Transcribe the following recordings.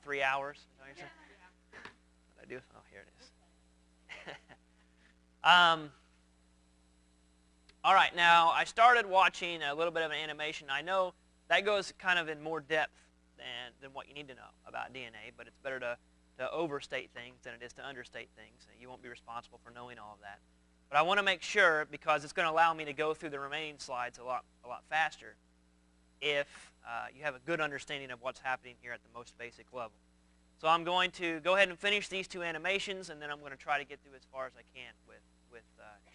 3 hours? Is that what you're saying? What did I do? Oh, here it is. All right, now I started watching a little bit of an animation. I know that goes kind of in more depth than what you need to know about DNA, but it's better to overstate things than it is to understate things. You won't be responsible for knowing all of that. But I want to make sure, because it's going to allow me to go through the remaining slides a lot faster, if you have a good understanding of what's happening here at the most basic level. So I'm going to go ahead and finish these two animations, and then I'm going to try to get through as far as I can with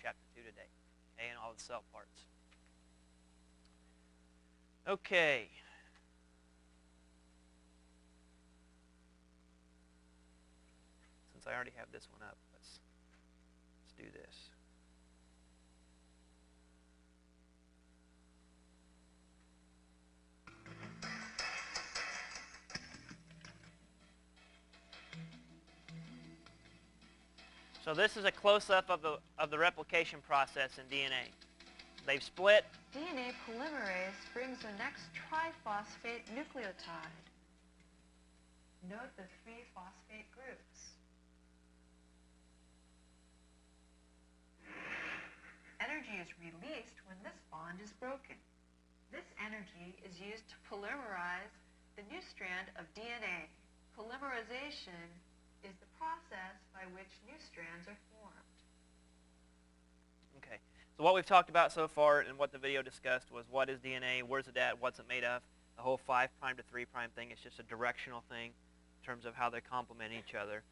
Chapter 2 today, okay, and all the cell parts. Okay. Since I already have this one up, let's do this. So this is a close-up of the replication process in DNA. They've split. DNA polymerase brings the next triphosphate nucleotide. Note the 3 phosphate groups. Energy is released when this bond is broken. This energy is used to polymerize the new strand of DNA. Polymerization is the process by which new strands are formed. Okay, so what we've talked about so far and what the video discussed was what is DNA, where's it at, what's it made of. The whole 5' to 3' thing is just a directional thing in terms of how they complement each other.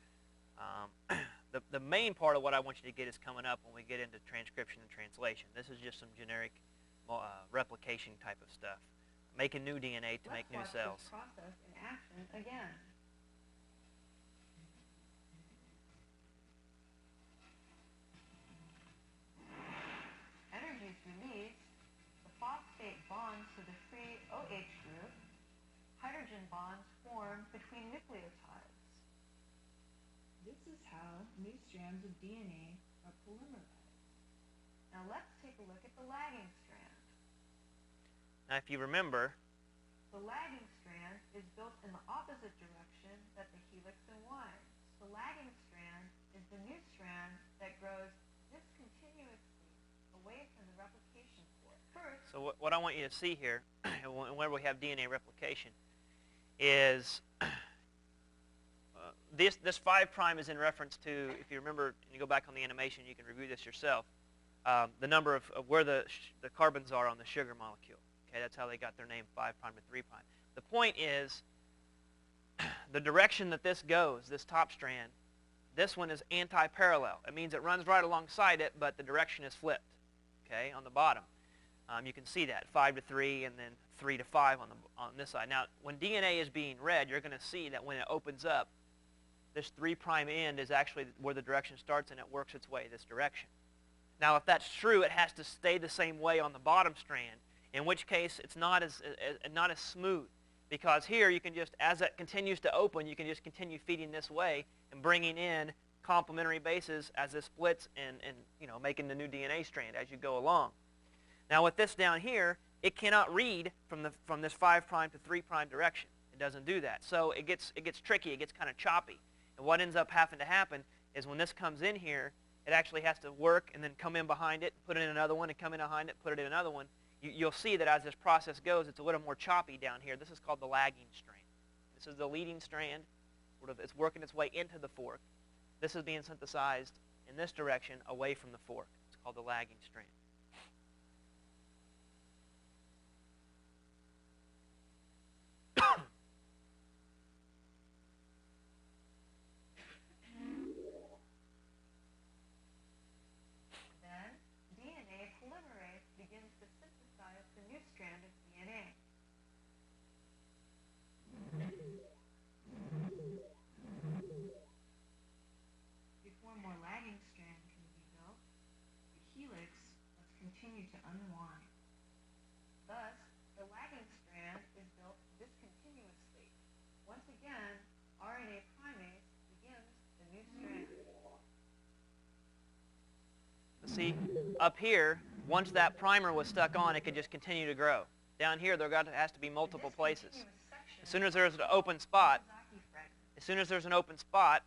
The main part of what I want you to get is coming up when we get into transcription and translation. This is just some generic replication type of stuff. Making new DNA to make new cells. Let's watch this process in action again. Energy is released. The phosphate bonds to the free OH group. Hydrogen bonds form between nucleotides. This is how new strands of DNA are polymerized. Now let's take a look at the lagging strand. Now if you remember, the lagging strand is built in the opposite direction that the helix unwinds. The lagging strand is the new strand that grows discontinuously away from the replication fork. First, so what I want you to see here, where we have DNA replication, is this 5' is in reference to, if you remember, and you go back on the animation, you can review this yourself, the number of where the carbons are on the sugar molecule. Okay, that's how they got their name 5' to 3'. The point is, the direction that this goes, this top strand, this one is anti-parallel. It means it runs right alongside it, but the direction is flipped. Okay, on the bottom, you can see that 5 to 3, and then 3 to 5 on this side. Now, when DNA is being read, you're going to see that when it opens up, this 3' end is actually where the direction starts, and it works its way this direction. Now, if that's true, it has to stay the same way on the bottom strand, in which case it's not as smooth. Because here you can just, as it continues to open, you can just continue feeding this way and bringing in complementary bases as this splits and making the new DNA strand as you go along. Now with this down here, it cannot read from this 5' to 3' direction. It doesn't do that. So it gets tricky. It gets kind of choppy. And what ends up having to happen is when this comes in here, it actually has to work and then come in behind it, put it in another one, and come in behind it, put it in another one. You'll see that as this process goes, it's a little more choppy down here. This is called the lagging strand. This is the leading strand. It's working its way into the fork. This is being synthesized in this direction away from the fork. It's called the lagging strand. Then, DNA polymerase begins to synthesize the new strand of DNA. Before more lagging strand can be built, the helix must continue to unwind. Thus, the lagging strand is built discontinuously. Once again, RNA primase begins the new strand. See, up here, once that primer was stuck on, it could just continue to grow. Down here, there has to be multiple places. As soon as there's an open spot, As soon as there's an open spot,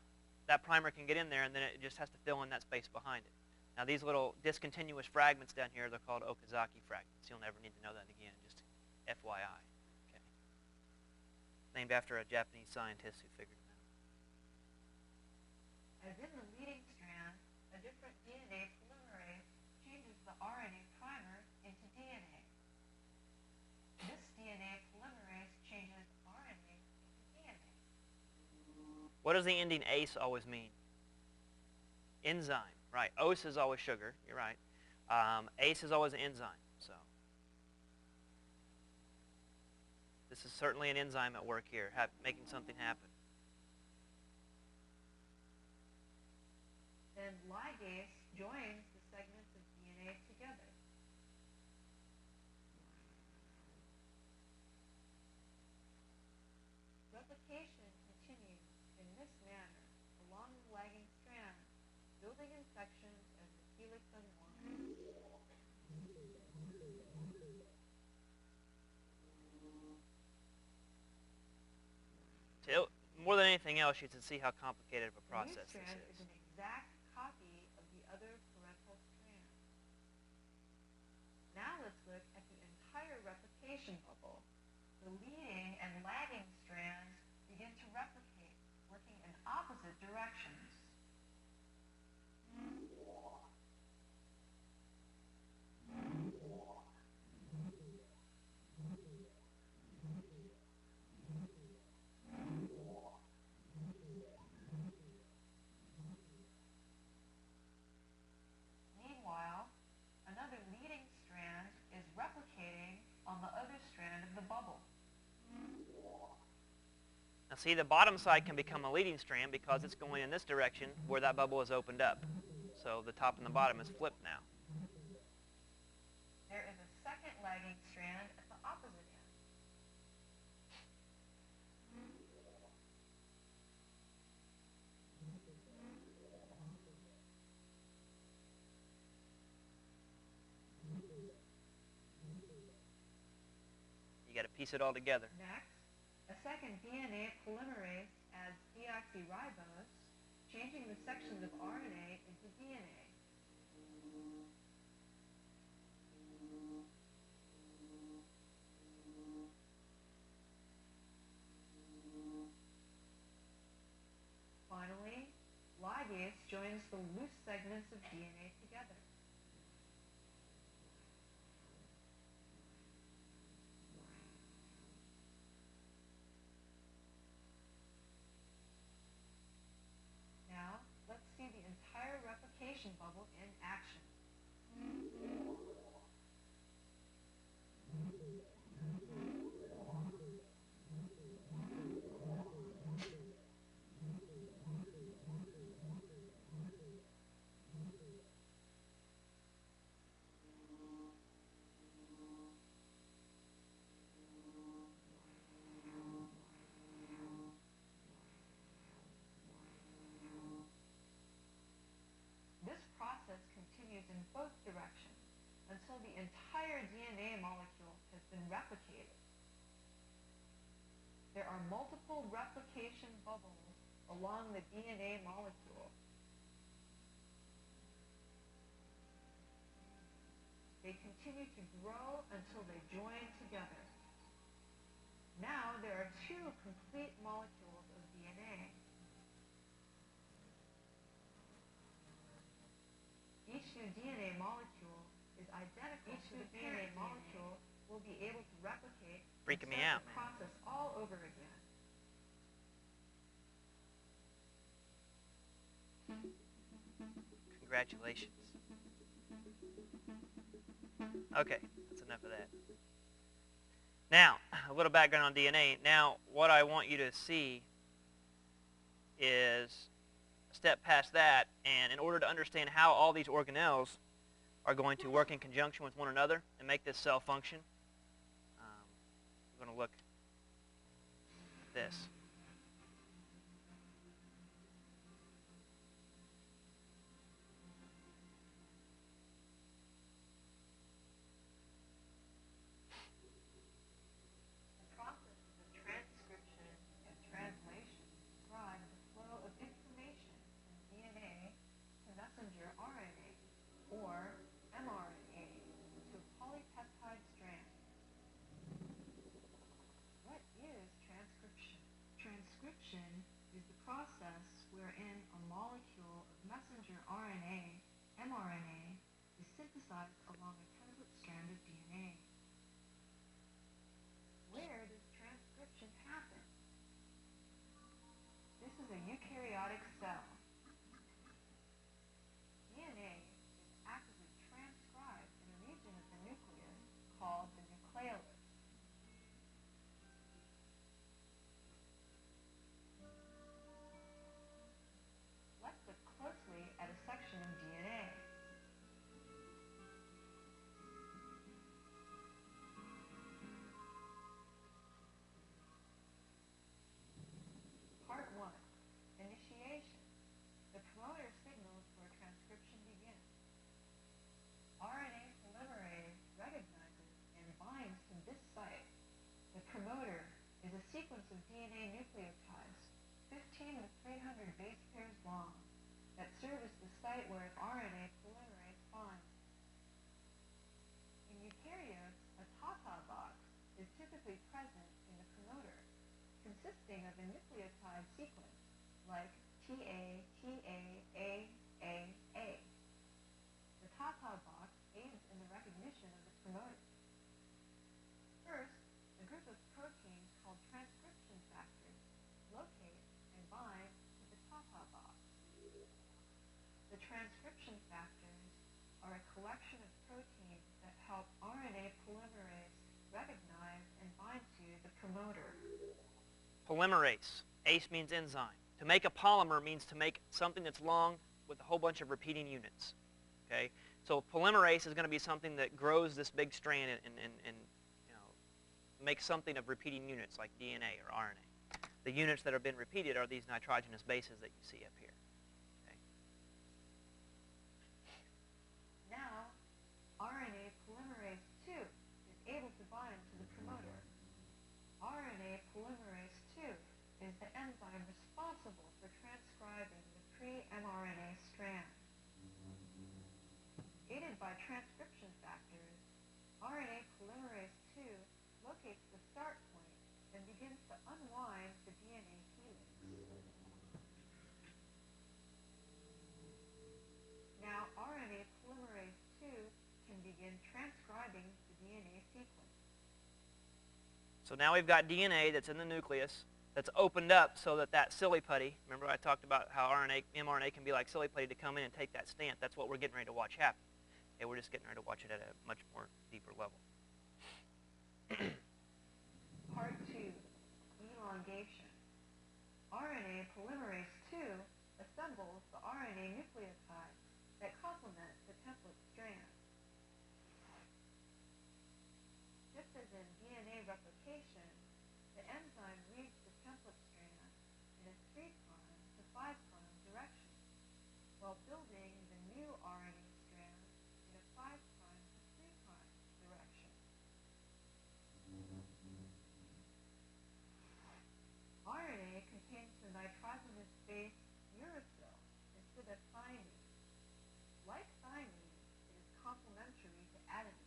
that primer can get in there, and then it just has to fill in that space behind it. Now, these little discontinuous fragments down here, they're called Okazaki fragments. You'll never need to know that again, just FYI. Okay. Named after a Japanese scientist who figured it out. As in the leading strand, a different DNA polymerase changes the RNA primer into DNA. This DNA polymerase changes RNA into DNA. What does the ending ACE always mean? Enzyme, right. OS is always sugar, you're right. ACE is always an enzyme, so. This is certainly an enzyme at work here, making something happen. Then ligase joins the segments of DNA together. Replication continues in this manner along the lagging strand, building in sections as the helix unwinds. So, more than anything else, you should see how complicated of a process The new this strand is. is an exact copy of the other parental strand. Now let's look at the entire replication bubble. The leading and lagging strands begin to replicate, working in opposite directions. Meanwhile, another leading strand is replicating on the other strand of the bubble. Now see, the bottom side can become a leading strand because it's going in this direction where that bubble is opened up. So the top and the bottom is flipped now. There is a second lagging strand at the opposite end. You got to piece it all together. Next, a second DNA polymerase adds deoxyribose, changing the sections of RNA into DNA. Finally, ligase joins the loose segments of DNA together. Now, let's see the entire replication bubble in action. This process continues in both directions until the entire DNA molecule has been replicated. There are multiple replication bubbles along the DNA molecule. They continue to grow until they join together. Now there are two complete molecules of DNA. Each new DNA molecule is identical to the DNA molecule will be able to replicate Freaking me and out, start the man. process all over again. Congratulations. Okay, that's enough of that. Now, a little background on DNA. Now, what I want you to see is a step past that, and in order to understand how all these organelles are going to work in conjunction with one another and make this cell function, we're going to look at this. The processes of transcription and translation described process wherein a molecule of messenger RNA, mRNA, is synthesized along a template strand of DNA. Where does transcription happen? This is a eukaryotic cell. DNA is actively transcribed in a region of the nucleus called the nucleolus. Let's look closely at a section of DNA. Part 1. Initiation. The promoter signals where transcription begins. RNA polymerase recognizes and binds to this site. The promoter is a sequence of DNA nucleotides, 15 to 300 base pairs long, that serve as the site where an RNA polymerase binds. In eukaryotes, a Tata box is typically present in the promoter, consisting of a nucleotide sequence like TA, TA, A. The Tata box aids in the recognition of the promoter. First, a group of proteins called transcription factors locate and bind to the Tata box. The transcription factors are a collection of proteins that help RNA polymerase recognize and bind to the promoter. Polymerase. ACE means enzyme. To make a polymer means to make something that's long with a whole bunch of repeating units. Okay? So polymerase is going to be something that grows this big strand and makes something of repeating units like DNA or RNA. The units that have been repeated are these nitrogenous bases that you see up here. Okay? Now, RNA polymerase II is able to bind to the promoter. RNA polymerase II is the enzyme responsible for transcribing the pre-mRNA strand. Aided by transcription factors, RNA polymerase II locates the start point and begins to unwind the DNA helix. Now RNA polymerase II can begin transcribing the DNA sequence. So now we've got DNA that's in the nucleus that's opened up so that silly putty, remember I talked about how mRNA can be like silly putty to come in and take that stamp. That's what we're getting ready to watch happen. Okay, we're just getting ready to watch it at a much more deeper level. Part 2, elongation. RNA polymerase II assembles the RNA nucleotides that complement the template strand. Just as in DNA replication, the enzyme reads the template strand in a 3' to 5' direction, while building the new RNA strand in a 5' to 3' direction. RNA contains the nitrogenous base uracil instead of thymine. Like thymine, it is complementary to adenine.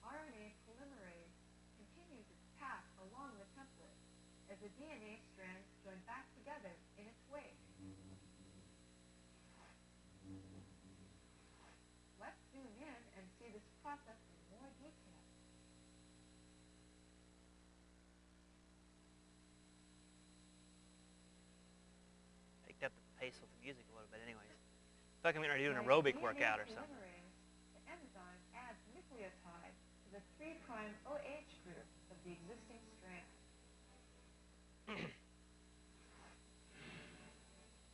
RNA polymerase continues its path along the template as the DNA strands join back together in its wake. Let's zoom in and see this process in more detail. Picked up the pace with the music a little bit anyways. It's like I'm going to do an aerobic workout or something. The enzyme adds nucleotide to the 3' OH group of the existing strand.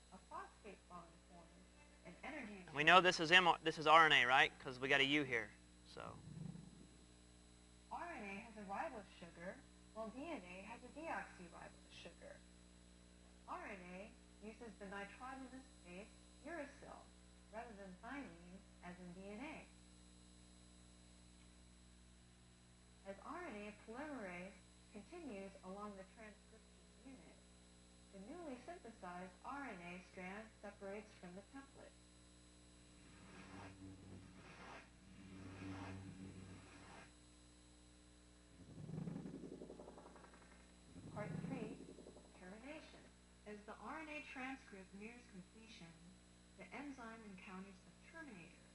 A phosphate bond forms and energy. We know this is RNA, right? Because we got a U here. So RNA has a ribose sugar, while DNA has a deoxyribose sugar. RNA uses the nitrogenous base uracil rather than thymine as in DNA. As RNA polymerase continues along the transcription unit, the newly synthesized RNA strand separates from the template. the RNA transcript nears completion, the enzyme encounters a terminator,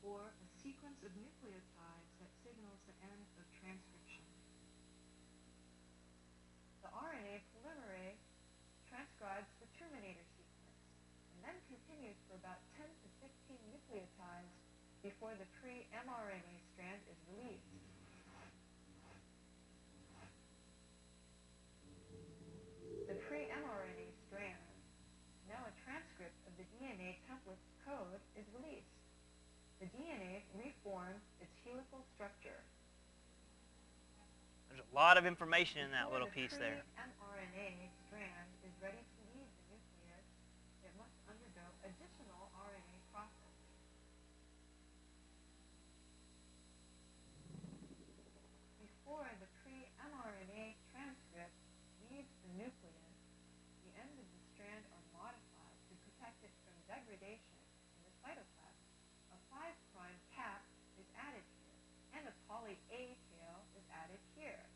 or a sequence of nucleotides that signals the end of transcription. The RNA polymerase transcribes the terminator sequence, and then continues for about 10 to 15 nucleotides before the pre-mRNA strand is released. The pre-mRNA strand, now a transcript of the DNA template code, is released. The DNA reforms its helical structure. There's a lot of information in that little piece there. Before the pre-mRNA strand is ready to leave the nucleus, it must undergo additional RNA processing. Before the pre-mRNA transcript leaves the nucleus, the ends of the strand are modified to protect it from degradation in the cytoplasm. A 5' cap is added here, and a poly-A tail is added here.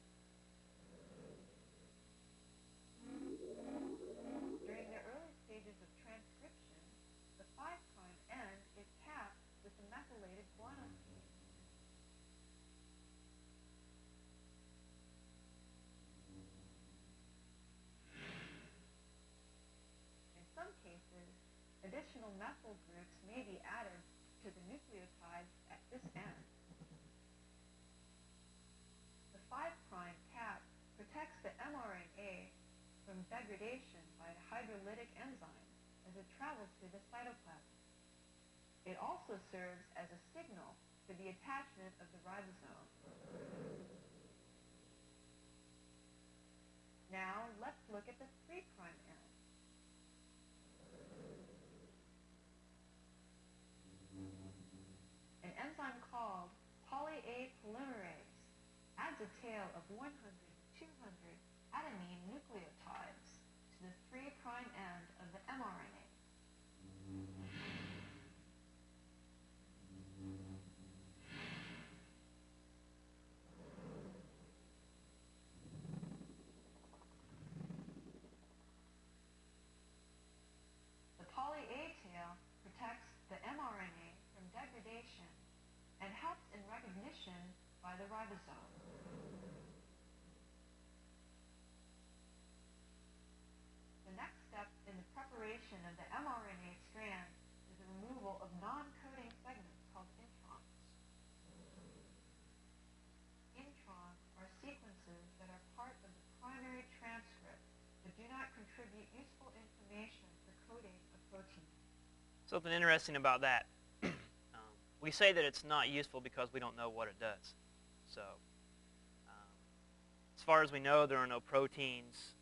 During the early stages of transcription, the 5' end is capped with the methylated guanosine. In some cases, additional methyl groups may be added to the nucleotides at this end. The 5' cap protects the mRNA from degradation by the hydrolytic enzyme as it travels through the cytoplasm. It also serves as a signal for the attachment of the ribosome. Now let's look at the 3' end. An enzyme called poly-A polymerase adds a tail of 100 to 200 adenine nucleotides to the 3' end of the mRNA. The poly-A tail protects the mRNA from degradation and helps in recognition by the ribosome. The next step in the preparation of the mRNA strand is the removal of non-coding segments called introns. Introns are sequences that are part of the primary transcript but do not contribute useful information for coding a protein. Something interesting about that. We say that it's not useful because we don't know what it does. So, as far as we know, there are no proteins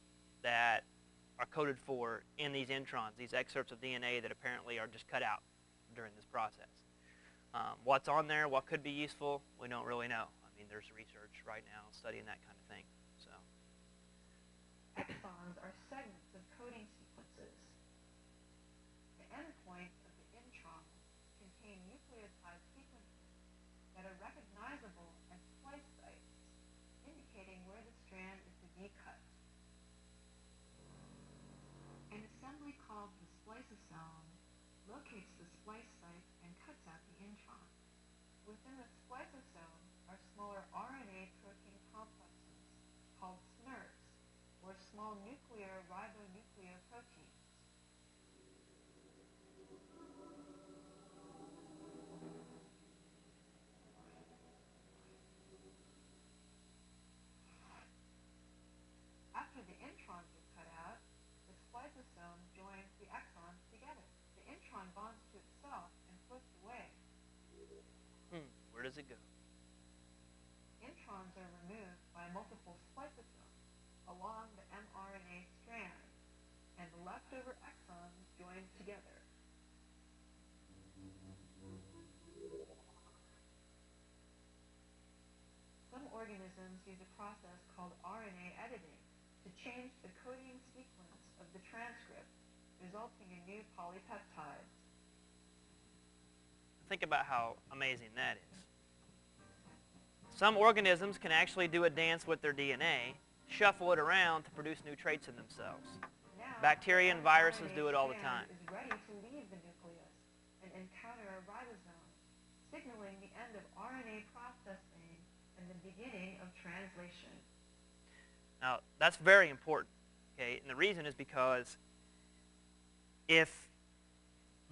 that are coded for in these introns, these excerpts of DNA that apparently are just cut out during this process. What's on there, what could be useful, we don't really know. I mean, there's research right now studying that kind of thing. So, exons are segments of coding sequences. The endpoints of the intron contain nucleotide sequences that are recognizable as splice sites, indicating where the strand is to be cut. An assembly called the lysosome locates the splice site and cuts out the intron. Within the lysosome are smaller RNA protein complexes called SNRs, or small nuclear ribonucleoproteins. After the introns are cut out, the lysosome joins the exons together. The intron bonds to itself and floats away. Where does it go? Introns are removed by multiple lysosomes along the mRNA strand, and the leftover exons join together. Some organisms use a process called RNA editing to change the coding sequence of the transcript, resulting in new polypeptides. Think about how amazing that is. Some organisms can actually do a dance with their DNA, shuffle it around to produce new traits in themselves. Now Bacteria and viruses do it all the time. Is ready to leave the nucleus and encounter a ribosome, signaling the end of RNA processing and the beginning of translation. Now, that's very important, okay? And the reason is because if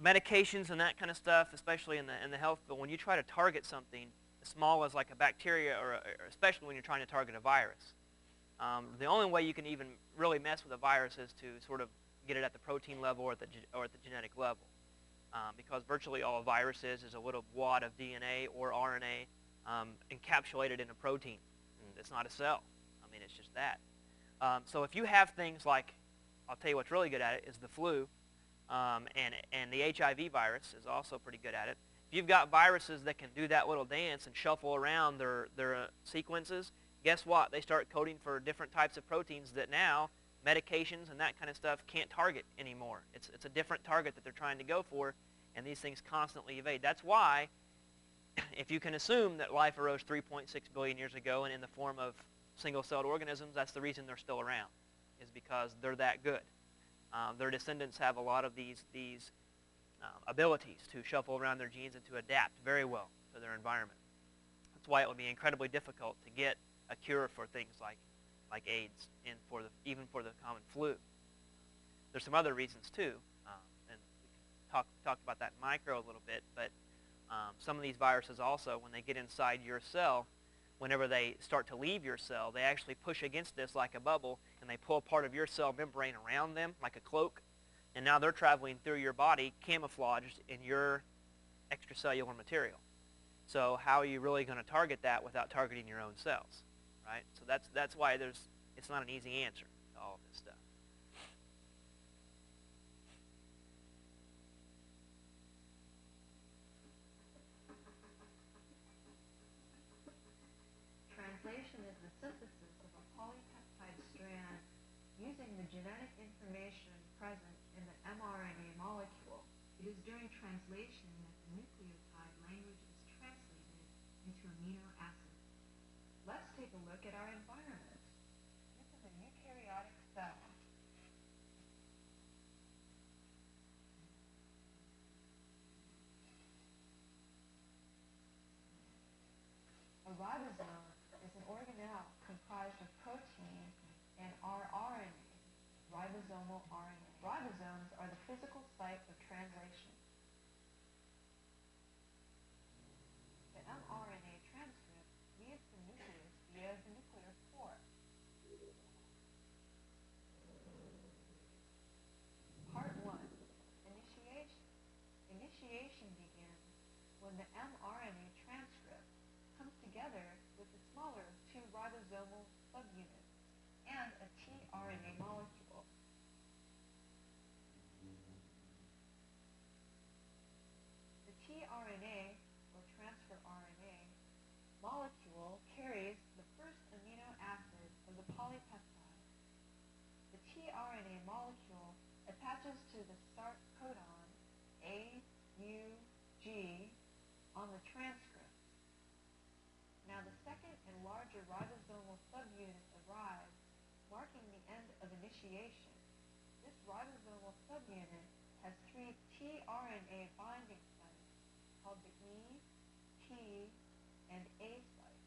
medications and that kind of stuff, especially in the health field, when you try to target something as small as like a bacteria, or especially when you're trying to target a virus, the only way you can even really mess with a virus is to sort of get it at the protein level or at the genetic level, because virtually all a virus is a little wad of DNA or RNA encapsulated in a protein. And it's not a cell. I mean, it's just that. So if you have things like, I'll tell you what's really good at it is the flu, and the HIV virus is also pretty good at it. If you've got viruses that can do that little dance and shuffle around their sequences, guess what? They start coding for different types of proteins that now medications and that kind of stuff can't target anymore. It's a different target that they're trying to go for, and these things constantly evade. That's why, if you can assume that life arose 3.6 billion years ago and in the form of single-celled organisms, that's the reason they're still around, is because they're that good. Their descendants have a lot of these abilities to shuffle around their genes and to adapt very well to their environment. That's why it would be incredibly difficult to get a cure for things like AIDS and even for the common flu. There's some other reasons too, and we talked about that in micro a little bit, but some of these viruses also, when they get inside your cell, whenever they start to leave your cell, they actually push against this like a bubble, and they pull part of your cell membrane around them like a cloak, and now they're traveling through your body camouflaged in your extracellular material. So how are you really going to target that without targeting your own cells, right? So that's why it's not an easy answer to all of this stuff. Translation is the synthesis of a polypeptide strand using the genetic information present in the mRNA molecule. It is during translation that the nucleotide language is translated into amino acids. Let's take a look at our environment. This is a eukaryotic cell. A ribosome is an organelle comprised of protein and rRNA, ribosomal RNA. Ribosomes are the physical site of translation. The mRNA transcript leaves the nucleus via the nuclear pore. Part 1. Initiation. Initiation begins when the mRNA transcript comes together with the smaller of two ribosomal subunits and a tRNA molecule. The tRNA, or transfer RNA, molecule carries the first amino acid of the polypeptide. The tRNA molecule attaches to the start codon A, U, G on the transcript. Now the second and larger ribosomal subunit arrives, marking the end of initiation. This ribosomal subunit has three tRNA binding sites called the E, T, and A site.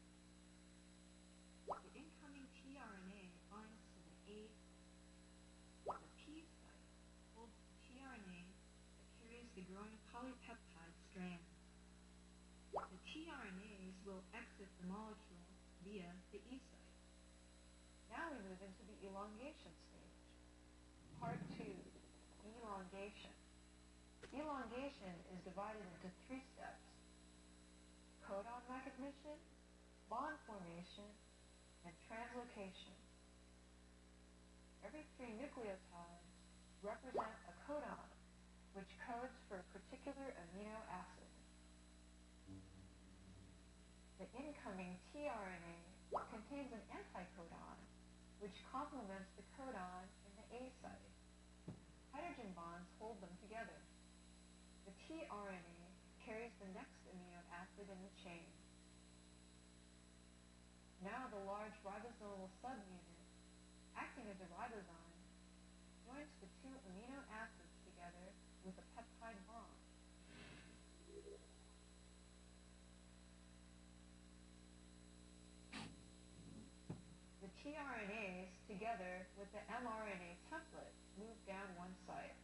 The incoming tRNA binds to the A site. The P site holds the tRNA that carries the growing polypeptide strand. The tRNAs will exit the molecule via the E site. Now we move into the elongation stage. Part 2, elongation. Elongation is divided into 3 steps: codon recognition, bond formation, and translocation. Every 3 nucleotides represent a codon, which codes for a particular amino acid. The incoming tRNA contains an anticodon, which complements the codon in the A site. Hydrogen bonds hold them together. The tRNA carries the next amino acid in the chain. Now the large ribosomal subunit, acting as a ribosome, joins the two amino acids together with a peptide bond. The tRNAs, together with the mRNA template, move down one site.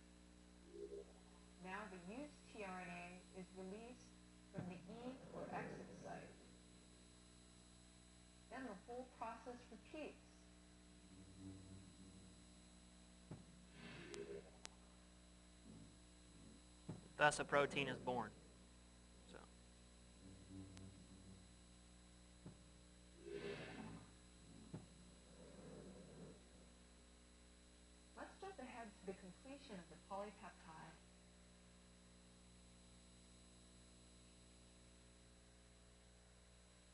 Now the used tRNA is released from the E or exit site. Then the whole process repeats. Thus, a protein is born. So. Let's jump ahead to the completion of the polypeptide.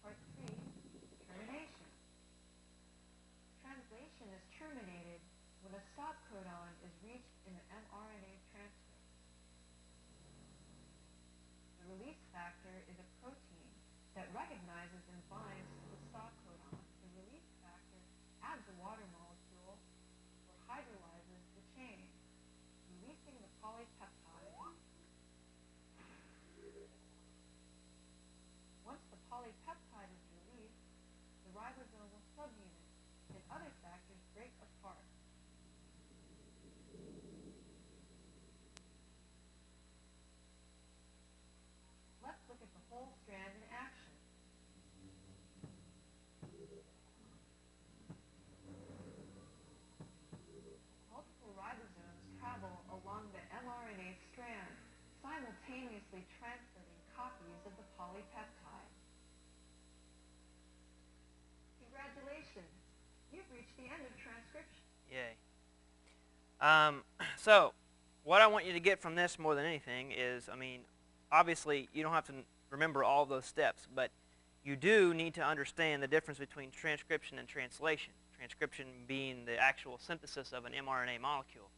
Part 3, termination. Translation is terminated when a stop codon is reached in the mRNA transcript. The release factor is a protein that recognizes and binds to the stop codon. The release factor adds a water molecule or hydrolyzes the chain, releasing the polypeptide. Once the polypeptide is released, the ribosomal subunit and other factors break apart. Let's look at the whole strand in action. Multiple ribosomes travel along the mRNA strand, simultaneously transferring copies of the polypeptide. Congratulations! You've reached the end of transcription. Yay. So, what I want you to get from this more than anything is, obviously, you don't have to remember all those steps, but you do need to understand the difference between transcription and translation. Transcription being the actual synthesis of an mRNA molecule,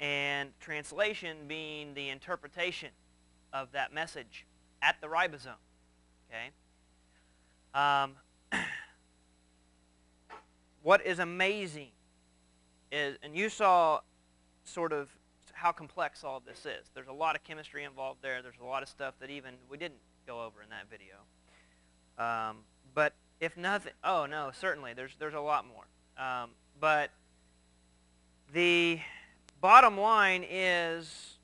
and translation being the interpretation of that message at the ribosome. Okay. What is amazing is, and you saw sort of how complex all of this is. There's a lot of chemistry involved there. There's a lot of stuff that even we didn't go over in that video. But if nothing, oh no, certainly there's a lot more. But the bottom line is,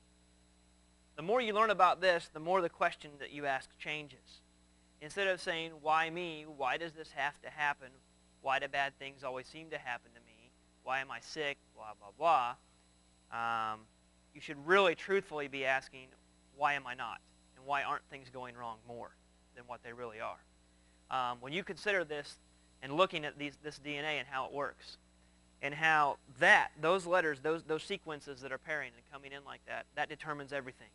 the more you learn about this, the more the question that you ask changes. Instead of saying, why me? Why does this have to happen? Why do bad things always seem to happen to me? Why am I sick? Blah, blah, blah. You should really truthfully be asking, why am I not? And why aren't things going wrong more than what they really are? When you consider this and looking at this DNA and how it works, and how those letters, those sequences that are pairing and coming in like that, that determines everything.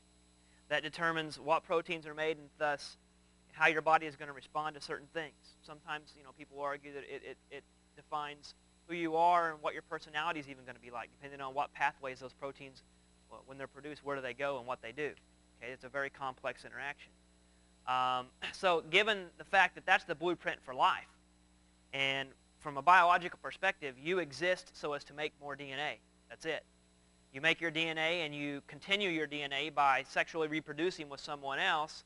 That determines what proteins are made, and thus how your body is going to respond to certain things. Sometimes, people argue that it defines who you are and what your personality is even going to be like, depending on what pathways those proteins, when they're produced, where do they go and what they do. Okay, it's a very complex interaction. So given the fact that that's the blueprint for life, and from a biological perspective, you exist so as to make more DNA. That's it. You make your DNA, and you continue your DNA by sexually reproducing with someone else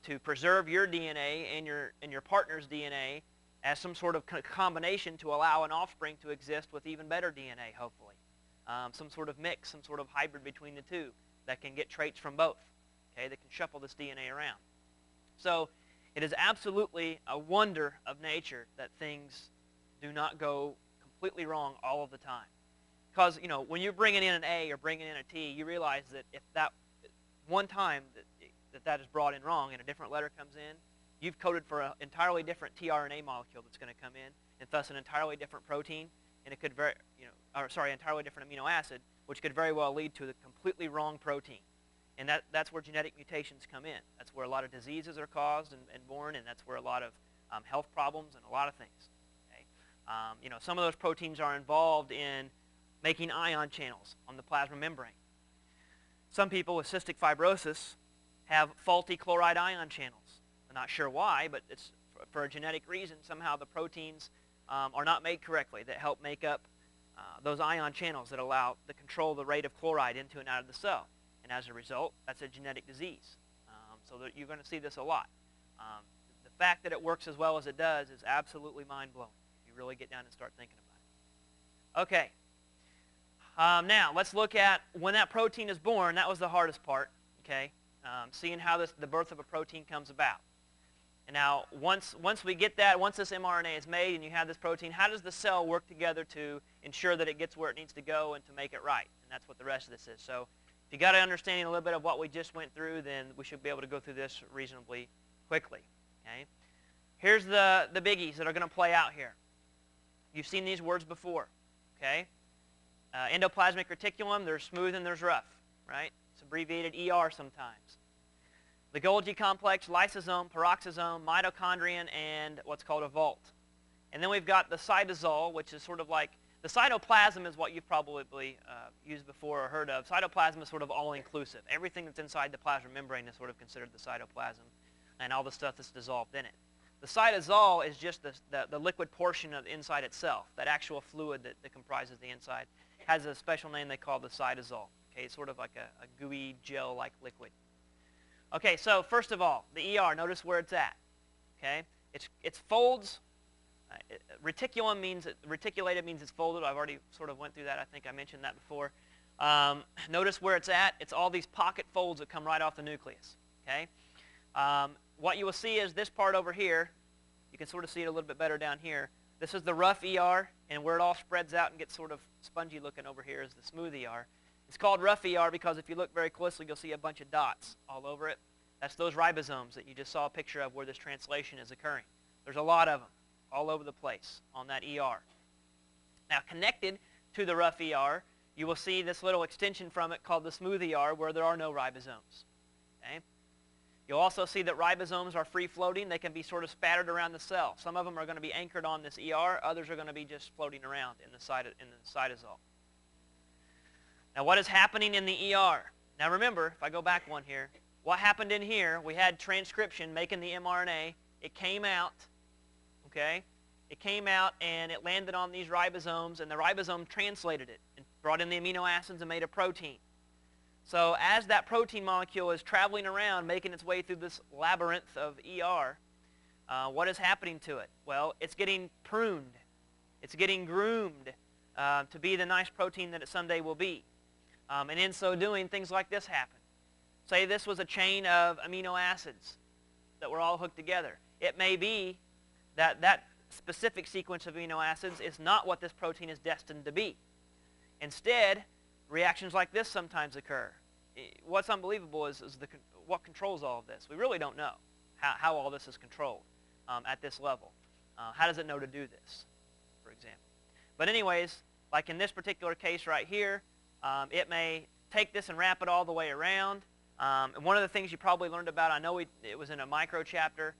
to preserve your DNA and your partner's DNA as some sort of combination to allow an offspring to exist with even better DNA, hopefully. Some sort of mix, some sort of hybrid between the two that can get traits from both, okay, that can shuffle this DNA around. So it is absolutely a wonder of nature that things do not go completely wrong all of the time. Because, when you're bringing in an A or bringing in a T, you realize that if that one time that is brought in wrong and a different letter comes in, you've coded for an entirely different tRNA molecule that's going to come in, and thus an entirely different protein, and it could entirely different amino acid, which could very well lead to the completely wrong protein. And that's where genetic mutations come in. That's where a lot of diseases are caused and born, and that's where a lot of health problems and a lot of things. Okay? Some of those proteins are involved in making ion channels on the plasma membrane. Some people with cystic fibrosis have faulty chloride ion channels. I'm not sure why, but it's for a genetic reason. Somehow the proteins are not made correctly that help make up those ion channels that allow to control the rate of chloride into and out of the cell. And as a result, that's a genetic disease. So that you're going to see this a lot. The fact that it works as well as it does is absolutely mind-blowing if you really get down and start thinking about it. Okay. Now, let's look at when that protein is born. That was the hardest part, okay? Seeing how the birth of a protein comes about. And now, once we get that, once this mRNA is made and you have this protein, how does the cell work together to ensure that it gets where it needs to go and to make it right? And that's what the rest of this is. So if you got an understanding a little bit of what we just went through, then we should be able to go through this reasonably quickly. Okay? Here's the biggies that are going to play out here. You've seen these words before. Okay? Endoplasmic reticulum, there's smooth and there's rough. Right? It's abbreviated ER sometimes. The Golgi complex, lysosome, peroxisome, mitochondrion, and what's called a vault. And then we've got the cytosol, which is sort of like, the cytoplasm is what you've probably used before or heard of. Cytoplasm is sort of all-inclusive. Everything that's inside the plasma membrane is sort of considered the cytoplasm, and all the stuff that's dissolved in it. The cytosol is just the liquid portion of the inside itself, that actual fluid that comprises the inside. Has a special name they call the cytosol. Okay, it's sort of like a gooey gel-like liquid. Okay, so first of all, the ER, notice where it's at. Okay, it's folds. Reticulum means, reticulated means it's folded. I've already sort of went through that. I think I mentioned that before. Notice where it's at. It's all these pocket folds that come right off the nucleus. Okay, what you will see is this part over here. You can sort of see it a little bit better down here. This is the rough ER, and where it all spreads out and gets sort of spongy looking over here is the smooth ER. It's called rough ER because if you look very closely, you'll see a bunch of dots all over it. That's those ribosomes that you just saw a picture of where this translation is occurring. There's a lot of them all over the place on that ER. Now, connected to the rough ER, you will see this little extension from it called the smooth ER where there are no ribosomes. Okay? You'll also see that ribosomes are free-floating. They can be sort of spattered around the cell. Some of them are going to be anchored on this ER. Others are going to be just floating around in the cytosol. Now, what is happening in the ER? Now, remember, if I go back one here, what happened in here, we had transcription making the mRNA. It came out, okay? It came out, and it landed on these ribosomes, and the ribosome translated it and brought in the amino acids and made a protein. So as that protein molecule is traveling around, making its way through this labyrinth of ER, what is happening to it? Well, it's getting pruned. It's getting groomed to be the nice protein that it someday will be. And in so doing, things like this happen. Say this was a chain of amino acids that were all hooked together. It may be that that specific sequence of amino acids is not what this protein is destined to be. Instead, reactions like this sometimes occur. What's unbelievable is what controls all of this. We really don't know how all this is controlled at this level. How does it know to do this, for example? But anyways, like in this particular case right here, it may take this and wrap it all the way around. And one of the things you probably learned about, I know it was in a micro chapter,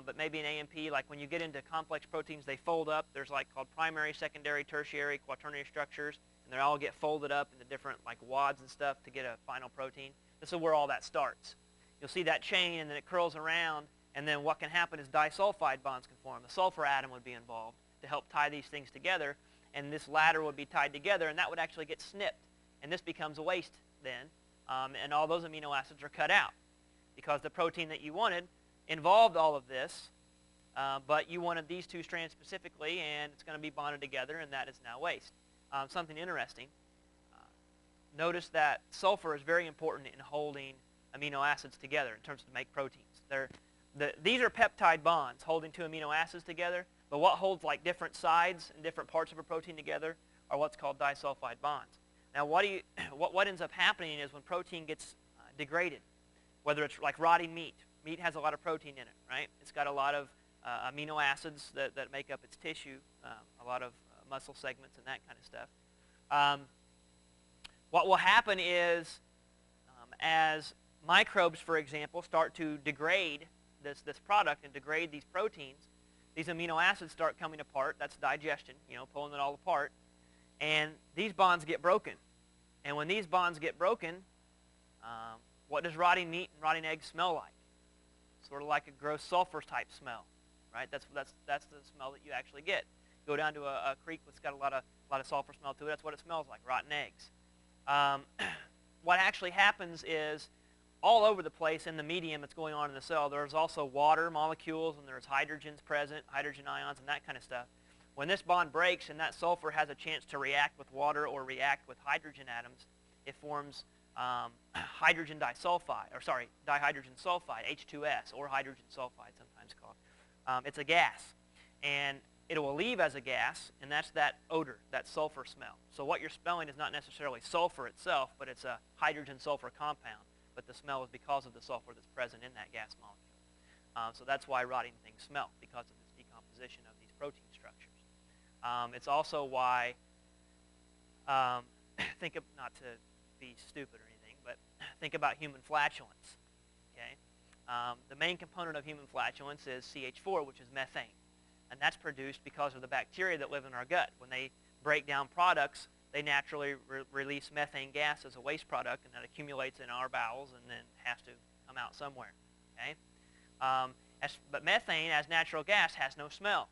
but maybe in A&P, like when you get into complex proteins, they fold up. There's like called primary, secondary, tertiary, quaternary structures, and they all get folded up into different like wads and stuff to get a final protein. This is where all that starts. You'll see that chain, and then it curls around, and then what can happen is disulfide bonds can form. The sulfur atom would be involved to help tie these things together, and this ladder would be tied together, and that would actually get snipped, and this becomes a waste then. And all those amino acids are cut out because the protein that you wanted involved all of this, but you wanted these two strands specifically, and it's going to be bonded together, and that is now waste. Something interesting, notice that sulfur is very important in holding amino acids together in terms of make proteins. These are peptide bonds holding two amino acids together, but what holds like different sides and different parts of a protein together are what's called disulfide bonds. Now, what ends up happening is when protein gets degraded, whether it's like rotting meat. Meat has a lot of protein in it, right? It's got a lot of amino acids that make up its tissue, a lot of muscle segments and that kind of stuff. What will happen is as microbes, for example, start to degrade this product and degrade these proteins, these amino acids start coming apart. That's digestion, pulling it all apart. And these bonds get broken. And when these bonds get broken, what does rotting meat and rotting eggs smell like? Sort of like a gross sulfur type smell, right? That's the smell that you actually get. Go down to a creek that's got a lot of sulfur smell to it. That's what it smells like, rotten eggs. What actually happens is all over the place in the medium that's going on in the cell, there's also water molecules, and there's hydrogens present, hydrogen ions, and that kind of stuff. When this bond breaks and that sulfur has a chance to react with water or react with hydrogen atoms, it forms hydrogen disulfide, or sorry, dihydrogen sulfide, H2S, or hydrogen sulfide sometimes called. It's a gas, and it will leave as a gas, and that's that odor, that sulfur smell. So what you're smelling is not necessarily sulfur itself, but it's a hydrogen-sulfur compound, but the smell is because of the sulfur that's present in that gas molecule. So that's why rotting things smell, because of this decomposition of these protein structures. It's also why, think of, not to be stupid or anything, but think about human flatulence. Okay, the main component of human flatulence is CH4, which is methane, and that's produced because of the bacteria that live in our gut. When they break down products, they naturally release methane gas as a waste product, and that accumulates in our bowels and then has to come out somewhere. Okay, but methane, as natural gas, has no smell.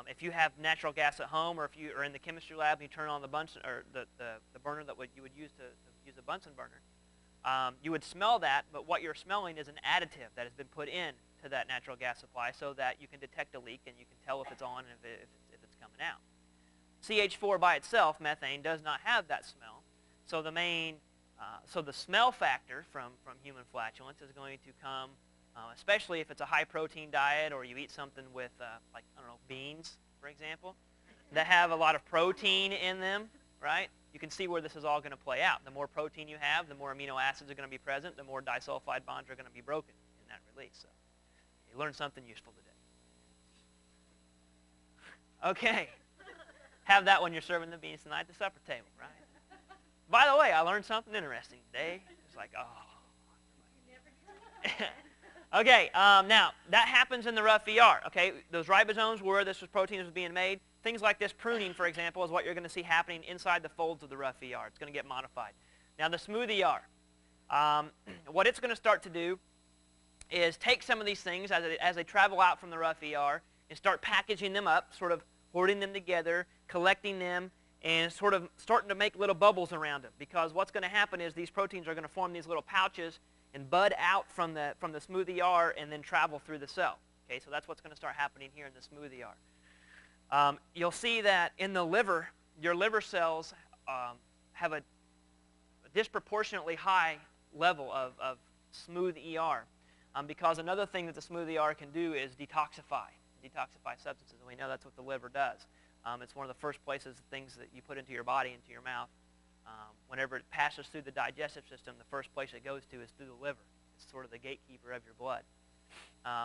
If you have natural gas at home, or if you are in the chemistry lab and you turn on the Bunsen, or the burner that you would use to use a Bunsen burner, you would smell that, but what you're smelling is an additive that has been put in to that natural gas supply so that you can detect a leak and you can tell if it's on and if it's coming out. CH4 by itself, methane, does not have that smell, so the smell factor from human flatulence is going to come, especially if it's a high-protein diet, or you eat something with, like, I don't know, beans, for example, that have a lot of protein in them, right? You can see where this is all going to play out. The more protein you have, the more amino acids are going to be present, the more disulfide bonds are going to be broken in that release. So you learned something useful today. Okay. Have that when you're serving the beans tonight at the supper table, right? By the way, I learned something interesting today. It's like, oh. Okay, now, that happens in the rough ER. Okay, those ribosomes where this protein was being made, things like this pruning, for example, is what you're going to see happening inside the folds of the rough ER. It's going to get modified. Now, the smooth ER, what it's going to start to do is take some of these things as they travel out from the rough ER and start packaging them up, sort of hoarding them together, collecting them, and sort of starting to make little bubbles around them. Because what's going to happen is these proteins are going to form these little pouches and bud out from the smooth ER and then travel through the cell. Okay, so that's what's going to start happening here in the smooth ER. You'll see that in the liver, your liver cells have a disproportionately high level of smooth ER, because another thing that the smooth ER can do is detoxify substances, and we know that's what the liver does. It's one of the first places, things that you put into your body, into your mouth. Whenever it passes through the digestive system, the first place it goes to is through the liver. It's sort of the gatekeeper of your blood.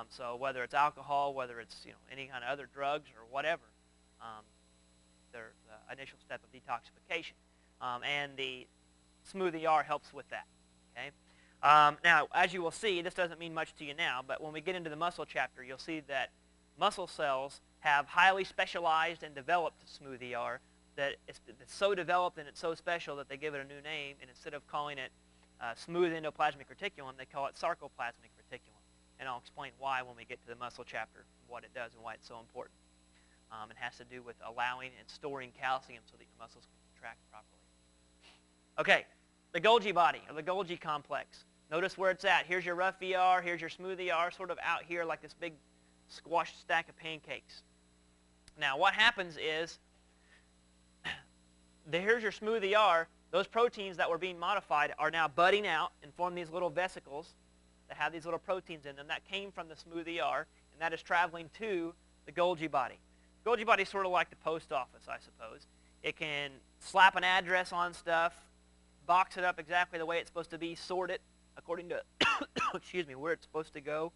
So whether it's alcohol, whether it's any kind of other drugs or whatever, they're the initial step of detoxification. And the smooth ER helps with that. Okay. Now, as you will see, this doesn't mean much to you now, but when we get into the muscle chapter, you'll see that muscle cells have highly specialized and developed smooth ER that it's so developed and it's so special that they give it a new name, and instead of calling it smooth endoplasmic reticulum, they call it sarcoplasmic reticulum. And I'll explain why when we get to the muscle chapter, what it does and why it's so important. It has to do with allowing and storing calcium so that your muscles can contract properly. Okay, the Golgi body, or the Golgi complex. Notice where it's at. Here's your rough ER, here's your smooth ER, sort of out here like this big squashed stack of pancakes. Now, what happens is, here's your smooth ER. Those proteins that were being modified are now budding out and form these little vesicles that have these little proteins in them. That came from the smooth ER, and that is traveling to the Golgi body. Golgi body is sort of like the post office, I suppose. It can slap an address on stuff, box it up exactly the way it's supposed to be, sort it according to excuse me, where it's supposed to go.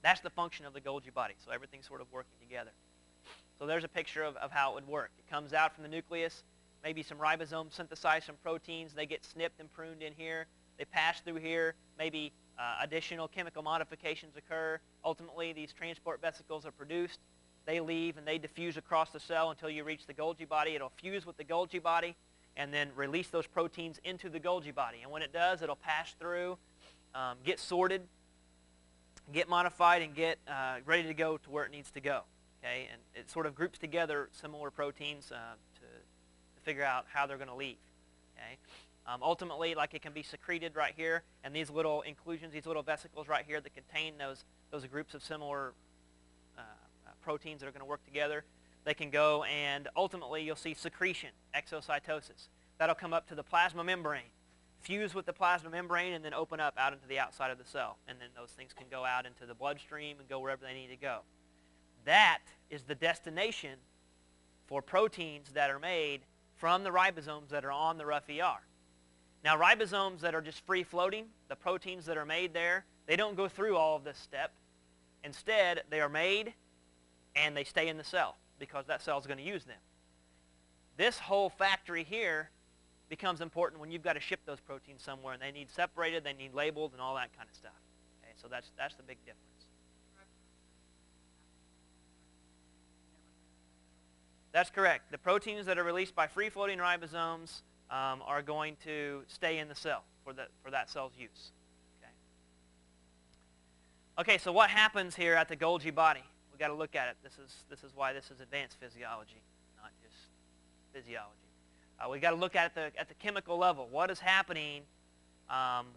That's the function of the Golgi body, so everything's sort of working together. So there's a picture of how it would work. It comes out from the nucleus, maybe some ribosomes synthesize some proteins, they get snipped and pruned in here, they pass through here, maybe additional chemical modifications occur. Ultimately, these transport vesicles are produced. They leave and they diffuse across the cell until you reach the Golgi body. It'll fuse with the Golgi body and then release those proteins into the Golgi body. And when it does, it'll pass through, get sorted, get modified, and get ready to go to where it needs to go. Okay, and it sort of groups together similar proteins to figure out how they're going to leave. Okay, ultimately, like it can be secreted right here, and these little inclusions, these little vesicles right here that contain those groups of similar proteins that are going to work together, they can go and ultimately you'll see secretion, exocytosis. That'll come up to the plasma membrane, fuse with the plasma membrane, and then open up out into the outside of the cell. And then those things can go out into the bloodstream and go wherever they need to go. That is the destination for proteins that are made from the ribosomes that are on the rough ER. Now, ribosomes that are just free-floating, the proteins that are made there, they don't go through all of this step. Instead, they are made and they stay in the cell because that cell is going to use them. This whole factory here becomes important when you've got to ship those proteins somewhere, and they need separated, they need labeled, and all that kind of stuff. Okay, so that's the big difference. That's correct. The proteins that are released by free-floating ribosomes are going to stay in the cell for that cell's use. Okay, so what happens here at the Golgi body? We've got to look at it. This is why this is advanced physiology, not just physiology. We've got to look at it at the chemical level. What is happening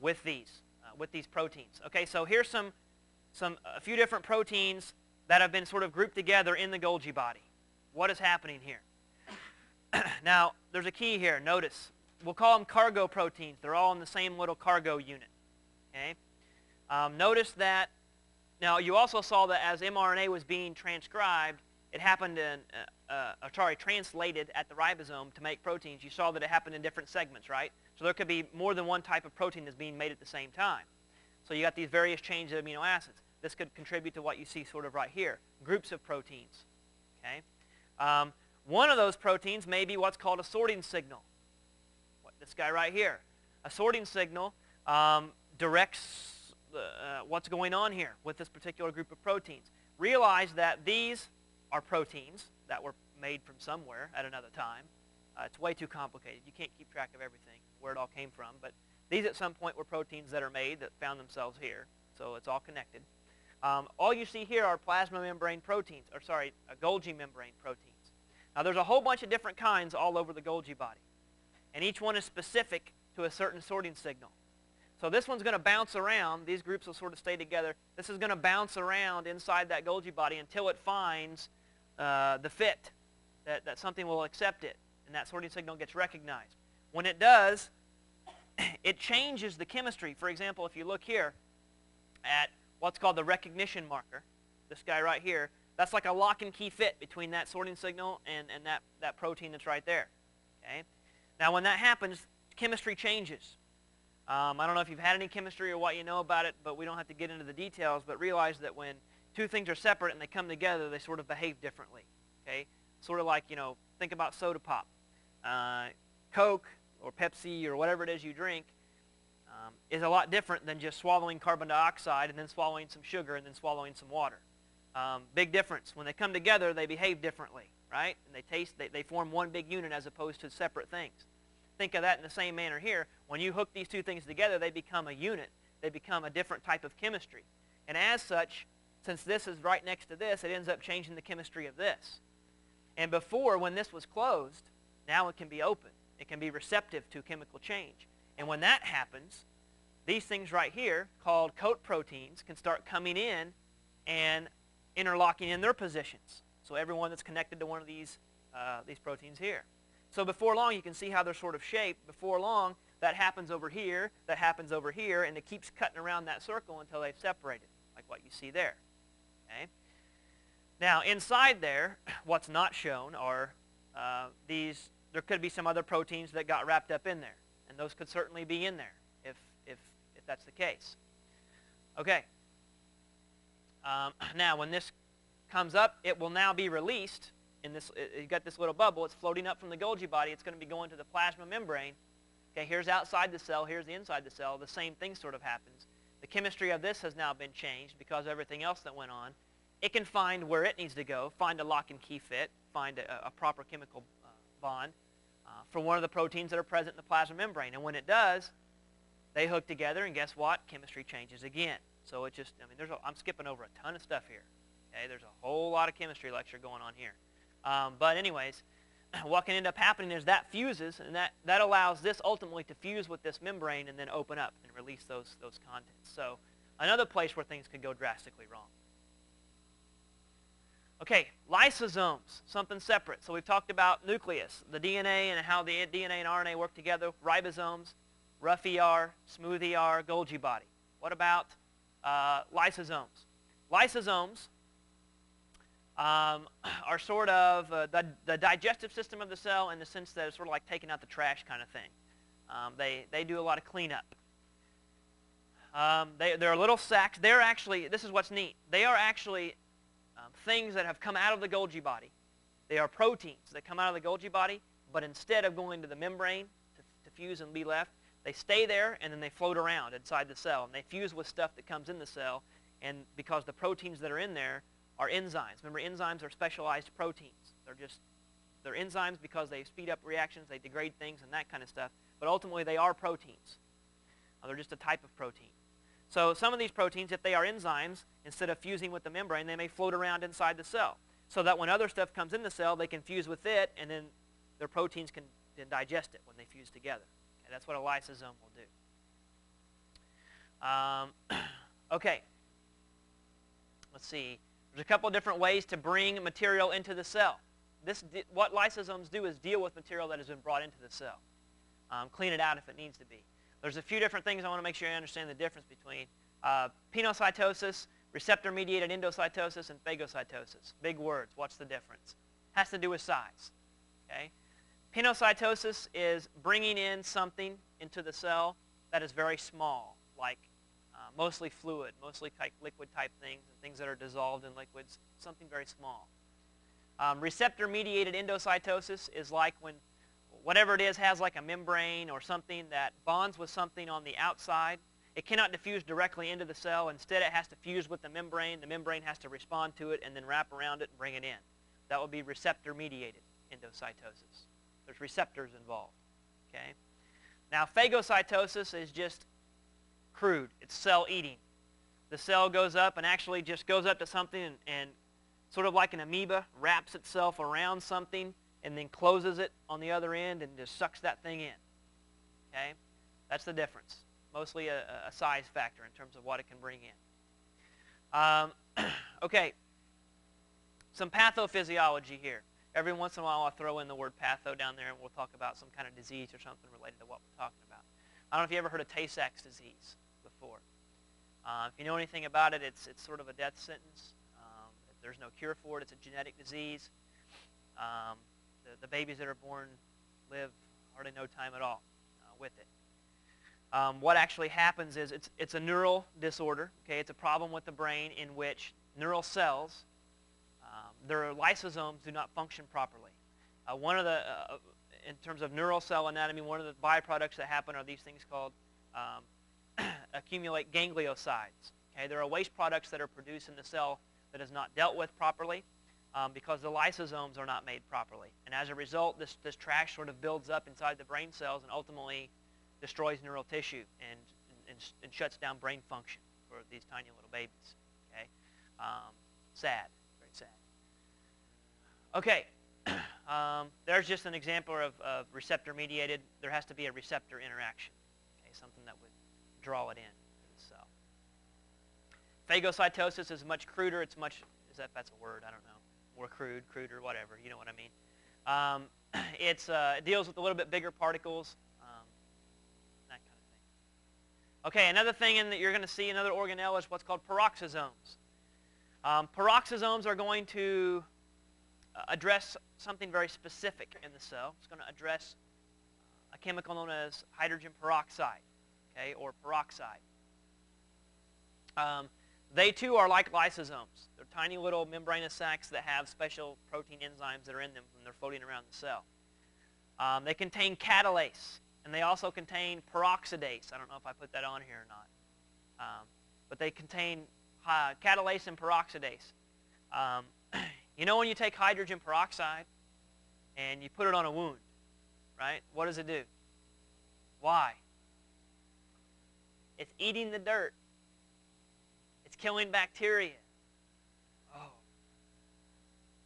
with these proteins? Okay, so here's a few different proteins that have been sort of grouped together in the Golgi body. What is happening here? Now, there's a key here. Notice, we'll call them cargo proteins. They're all in the same little cargo unit. Okay. Notice that. Now, you also saw that as mRNA was being transcribed, it happened translated at the ribosome to make proteins. You saw that it happened in different segments, right? So there could be more than one type of protein that's being made at the same time. So you got these various changes of amino acids. This could contribute to what you see sort of right here, groups of proteins. Okay. One of those proteins may be what's called a sorting signal. This guy right here. A sorting signal directs what's going on here with this particular group of proteins. Realize that these are proteins that were made from somewhere at another time. It's way too complicated. You can't keep track of everything, where it all came from. But these at some point were proteins that are made that found themselves here. So it's all connected. All you see here are plasma membrane proteins, Golgi membrane proteins. Now there's a whole bunch of different kinds all over the Golgi body. And each one is specific to a certain sorting signal. So this one's going to bounce around. These groups will sort of stay together. This is going to bounce around inside that Golgi body until it finds the fit, that something will accept it, and that sorting signal gets recognized. When it does, it changes the chemistry. For example, if you look here at what's called the recognition marker, this guy right here, that's like a lock and key fit between that sorting signal and that protein that's right there. Okay? Now when that happens, chemistry changes. I don't know if you've had any chemistry or what you know about it, but we don't have to get into the details, but realize that when two things are separate and they come together, they sort of behave differently. Okay? Sort of like, think about soda pop. Coke or Pepsi or whatever it is you drink is a lot different than just swallowing carbon dioxide and then swallowing some sugar and then swallowing some water. Big difference. When they come together, they behave differently, right? And they form one big unit as opposed to separate things. Think of that in the same manner here. When you hook these two things together, they become a unit. They become a different type of chemistry. And as such, since this is right next to this, it ends up changing the chemistry of this. And before, when this was closed, now it can be open. It can be receptive to chemical change. And when that happens, these things right here, called coat proteins, can start coming in and interlocking in their positions. So everyone that's connected to one of these proteins here. So before long, you can see how they're sort of shaped. Before long, that happens over here, that happens over here, and it keeps cutting around that circle until they've separated, like what you see there. Okay? Now, inside there, what's not shown are there could be some other proteins that got wrapped up in there, and those could certainly be in there if that's the case. Okay. Now, when this comes up, it will now be released. You've got this little bubble. It's floating up from the Golgi body. It's going to be going to the plasma membrane. Okay, here's outside the cell. Here's the inside the cell. The same thing sort of happens. The chemistry of this has now been changed because of everything else that went on. It can find where it needs to go, find a lock and key fit, find a proper chemical bond for one of the proteins that are present in the plasma membrane. And when it does, they hook together, and guess what? Chemistry changes again. So it just, I'm skipping over a ton of stuff here. Okay, there's a whole lot of chemistry lecture going on here. But anyways, what can end up happening is that fuses, and that allows this ultimately to fuse with this membrane and then open up and release those contents. So another place where things could go drastically wrong. Okay, lysosomes, something separate. So we've talked about nucleus, the DNA and how the DNA and RNA work together, ribosomes, rough ER, smooth ER, Golgi body. What about lysosomes? Lysosomes are sort of the digestive system of the cell in the sense that it's sort of like taking out the trash kind of thing. They do a lot of cleanup. They're little sacs. They're actually, this is what's neat, they are actually things that have come out of the Golgi body. They are proteins that come out of the Golgi body, but instead of going to the membrane to fuse and be left, they stay there and then they float around inside the cell. And they fuse with stuff that comes in the cell, and because the proteins that are in there are enzymes. Remember, enzymes are specialized proteins. They're enzymes because they speed up reactions, they degrade things and that kind of stuff. But ultimately, they are proteins. They're just a type of protein. So some of these proteins, if they are enzymes, instead of fusing with the membrane, they may float around inside the cell. So that when other stuff comes in the cell, they can fuse with it, and then their proteins can digest it when they fuse together. Okay, that's what a lysosome will do. Okay. Let's see. There's a couple of different ways to bring material into the cell. What lysosomes do is deal with material that has been brought into the cell. Clean it out if it needs to be. There's a few different things I want to make sure you understand the difference between pinocytosis, receptor-mediated endocytosis, and phagocytosis. Big words. What's the difference? Has to do with size. Okay? Pinocytosis is bringing in something into the cell that is very small, like mostly fluid, mostly liquid-type things, and things that are dissolved in liquids, something very small. Receptor-mediated endocytosis is like when whatever it is has like a membrane or something that bonds with something on the outside. It cannot diffuse directly into the cell. Instead, it has to fuse with the membrane. The membrane has to respond to it and then wrap around it and bring it in. That would be receptor-mediated endocytosis. There's receptors involved. Okay? Now, phagocytosis is just crude. It's cell eating. The cell goes up and actually just goes up to something and sort of like an amoeba, wraps itself around something and then closes it on the other end and just sucks that thing in. Okay? That's the difference. Mostly a size factor in terms of what it can bring in. Okay. Some pathophysiology here. Every once in a while I'll throw in the word patho down there and we'll talk about some kind of disease or something related to what we're talking about. I don't know if you ever heard of Tay-Sachs disease before. If you know anything about it, it's sort of a death sentence. There's no cure for it. It's a genetic disease. The babies that are born live hardly no time at all with it. What actually happens is it's a neural disorder. Okay, it's a problem with the brain in which neural cells, their lysosomes do not function properly. One of the, in terms of neural cell anatomy, one of the byproducts that happen are these things called accumulate gangliosides. Okay, there are waste products that are produced in the cell that is not dealt with properly. Because the lysosomes are not made properly. And as a result, this trash sort of builds up inside the brain cells and ultimately destroys neural tissue and shuts down brain function for these tiny little babies. Okay? Sad. Very sad. Okay. There's just an example of receptor-mediated. There has to be a receptor interaction. Okay? Something that would draw it in to the cell. Phagocytosis is much cruder. It's much, that's a word? I don't know. More cruder, whatever. You know what I mean. It deals with a little bit bigger particles, that kind of thing. Okay, another thing that you're going to see, another organelle, is what's called peroxisomes. Peroxisomes are going to address something very specific in the cell. It's going to address a chemical known as hydrogen peroxide, okay, or peroxide. They too are like lysosomes. They're tiny little membranous sacs that have special protein enzymes that are in them when they're floating around the cell. They contain catalase, and they also contain peroxidase. I don't know if I put that on here or not. But they contain catalase and peroxidase. You know when you take hydrogen peroxide and you put it on a wound, right? What does it do? Why? It's eating the dirt. It's killing bacteria. Oh,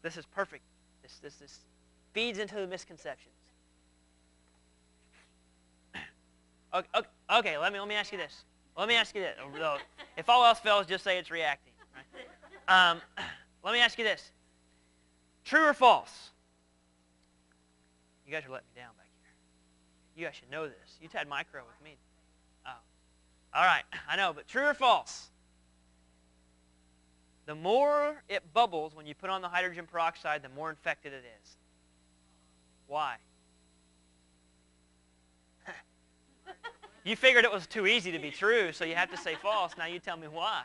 This is perfect. This feeds into the misconceptions. Okay, let me ask you this. Let me ask you this. If all else fails, just say it's reacting. Right? Let me ask you this. True or false? You guys are letting me down back here. You guys should know this. You had micro with me. Oh. All right, I know, but true or false? The more it bubbles when you put on the hydrogen peroxide, the more infected it is. Why? You figured it was too easy to be true, so you have to say false. Now you tell me why.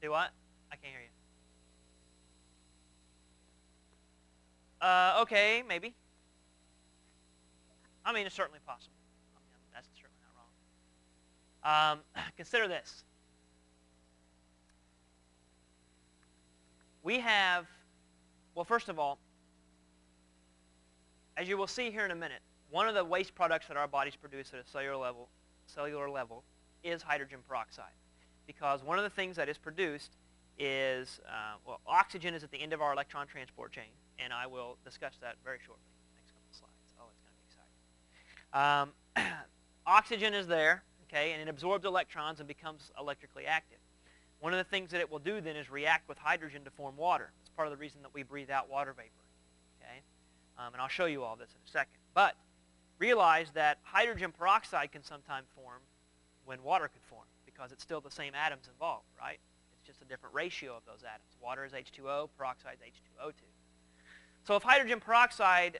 Do what? I can't hear you. Okay, maybe. I mean, it's certainly possible. That's certainly not wrong. Consider this. We have, well, first of all, as you will see here in a minute, one of the waste products that our bodies produce at a cellular level is hydrogen peroxide. Because one of the things that is produced is, well, oxygen is at the end of our electron transport chain, and I will discuss that very shortly. Next couple of slides. Oh, it's going to be exciting. Oxygen is there, okay, and it absorbs electrons and becomes electrically active. One of the things that it will do then is react with hydrogen to form water. It's part of the reason that we breathe out water vapor, okay? And I'll show you all this in a second. But realize that hydrogen peroxide can sometimes form when water could form, because it's still the same atoms involved, right? It's just a different ratio of those atoms. Water is H2O, peroxide is H2O2. So if hydrogen peroxide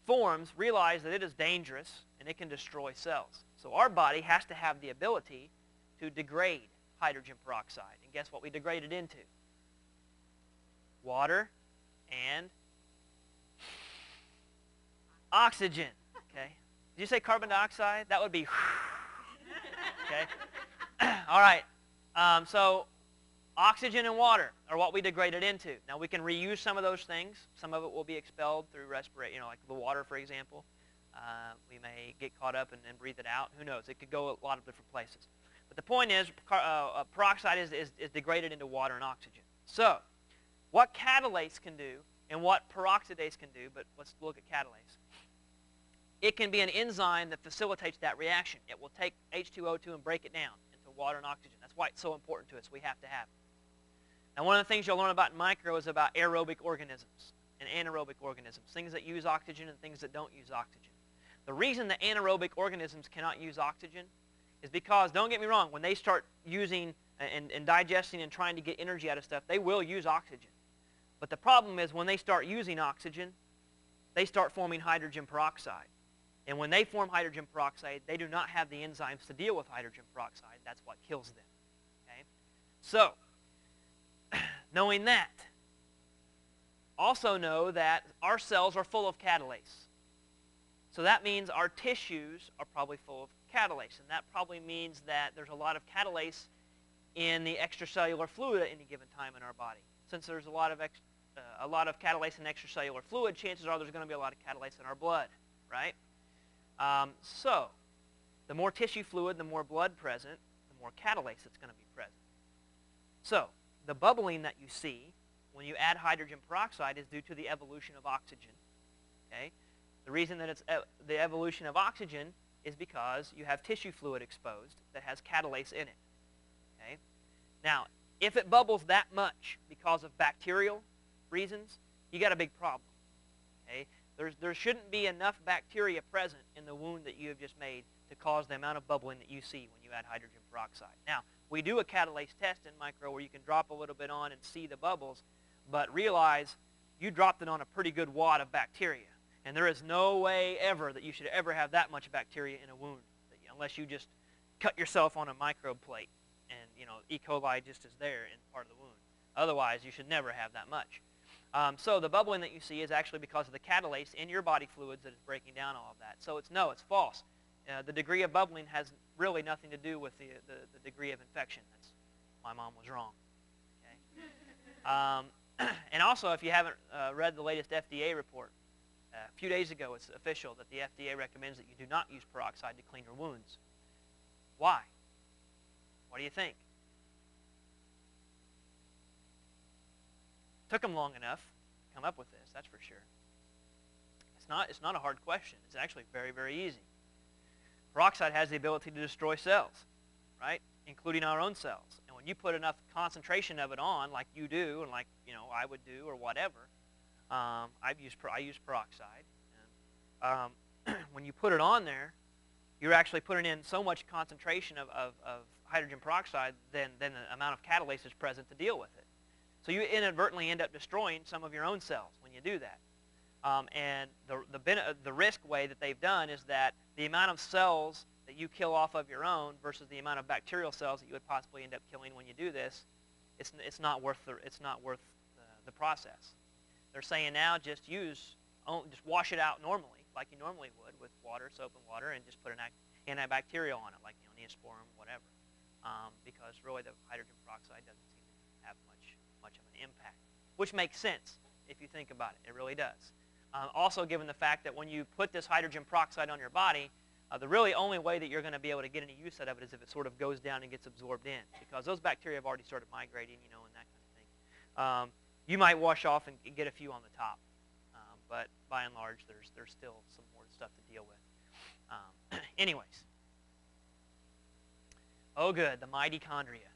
forms, realize that it is dangerous and it can destroy cells. So our body has to have the ability to degrade hydrogen peroxide. And guess what we degrade it into? Water and oxygen. Okay. Did you say carbon dioxide? That would be okay. All right. So oxygen and water are what we degrade it into. Now we can reuse some of those things. Some of it will be expelled through respiration, like the water, for example. We may get caught up and breathe it out. Who knows? It could go a lot of different places. But the point is, peroxide is degraded into water and oxygen. So, what catalase can do and what peroxidase can do, but let's look at catalase. It can be an enzyme that facilitates that reaction. It will take H2O2 and break it down into water and oxygen. That's why it's so important to us. We have to have it. Now, one of the things you'll learn about in micro is about aerobic organisms and anaerobic organisms, things that use oxygen and things that don't use oxygen. The reason that anaerobic organisms cannot use oxygen is because, don't get me wrong, when they start using and digesting and trying to get energy out of stuff, they will use oxygen. But the problem is when they start using oxygen, they start forming hydrogen peroxide. And when they form hydrogen peroxide, they do not have the enzymes to deal with hydrogen peroxide. That's what kills them. Okay? So, knowing that, also know that our cells are full of catalase. So that means our tissues are probably full of catalase, and that probably means that there's a lot of catalase in the extracellular fluid at any given time in our body. Since there's a lot of catalase in extracellular fluid, chances are there's going to be a lot of catalase in our blood, right? So the more tissue fluid, the more blood present, the more catalase that's going to be present. So the bubbling that you see when you add hydrogen peroxide is due to the evolution of oxygen, okay? The reason that it's the evolution of oxygen is because you have tissue fluid exposed that has catalase in it. Okay? Now, if it bubbles that much because of bacterial reasons, you got a big problem. Okay? There shouldn't be enough bacteria present in the wound that you have just made to cause the amount of bubbling that you see when you add hydrogen peroxide. Now, we do a catalase test in micro where you can drop a little bit on and see the bubbles, but realize you dropped it on a pretty good wad of bacteria. And there is no way ever that you should ever have that much bacteria in a wound, unless you just cut yourself on a microbe plate and, E. coli just is there in part of the wound. Otherwise, you should never have that much. So the bubbling that you see is actually because of the catalase in your body fluids that is breaking down all of that. So it's false. The degree of bubbling has really nothing to do with the degree of infection. That's my mom was wrong. Okay? And also, if you haven't read the latest FDA report, a few days ago, it's official that the FDA recommends that you do not use peroxide to clean your wounds. Why? What do you think? Took them long enough to come up with this, that's for sure. It's not a hard question. It's actually very, very easy. Peroxide has the ability to destroy cells, right? Including our own cells. And when you put enough concentration of it on, like you do, and like I would do, or whatever, I use peroxide. And, when you put it on there, you're actually putting in so much concentration of hydrogen peroxide than the amount of catalase is present to deal with it. So you inadvertently end up destroying some of your own cells when you do that. And the risk way that they've done is that the amount of cells that you kill off of your own versus the amount of bacterial cells that you would possibly end up killing when you do this, it's not worth the process. They're saying now just wash it out normally, like you normally would with water, soap and water, and just put an antibacterial on it, like Neosporin, whatever, because really the hydrogen peroxide doesn't seem to have much of an impact, which makes sense if you think about it. It really does. Also, given the fact that when you put this hydrogen peroxide on your body, the really only way that you're going to be able to get any use out of it is if it sort of goes down and gets absorbed in, because those bacteria have already started migrating, and that kind of thing. You might wash off and get a few on the top, but by and large, there's still some more stuff to deal with. Anyways. Oh, good, the mitochondria.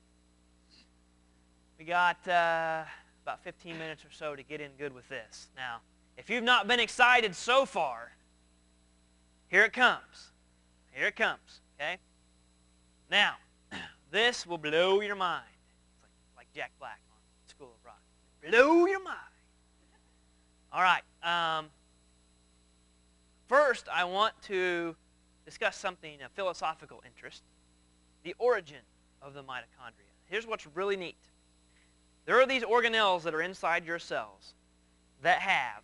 We got about 15 minutes or so to get in good with this. Now, if you've not been excited so far, here it comes. Here it comes, okay? Now, this will blow your mind. It's like Jack Black on School of Rock. Blow your mind. All right. First, I want to discuss something of philosophical interest, the origin of the mitochondria. Here's what's really neat. There are these organelles that are inside your cells that have,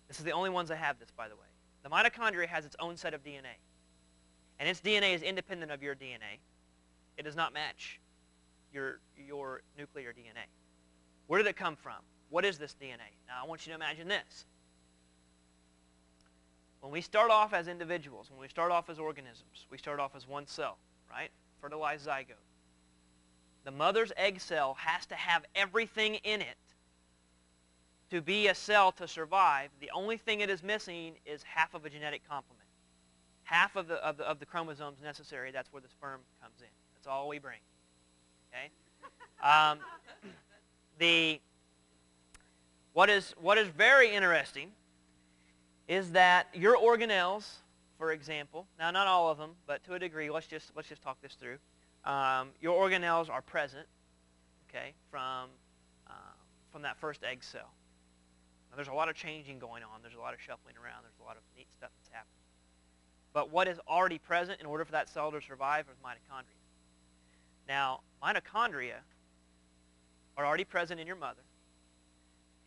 this is the only ones that have this, by the way. The mitochondria has its own set of DNA. And its DNA is independent of your DNA. It does not match your nuclear DNA. Where did it come from? What is this DNA? Now, I want you to imagine this. When we start off as individuals, when we start off as organisms, we start off as one cell, right? Fertilized zygote. The mother's egg cell has to have everything in it to be a cell to survive. The only thing it is missing is half of a genetic complement. Half of the chromosomes necessary, that's where the sperm comes in. That's all we bring. Okay? What is very interesting is that your organelles, for example, now not all of them, but to a degree, let's just talk this through. Your organelles are present, okay, from that first egg cell. Now, there's a lot of changing going on. There's a lot of shuffling around. There's a lot of neat stuff that's happening. But what is already present in order for that cell to survive is mitochondria. Now, mitochondria are already present in your mother.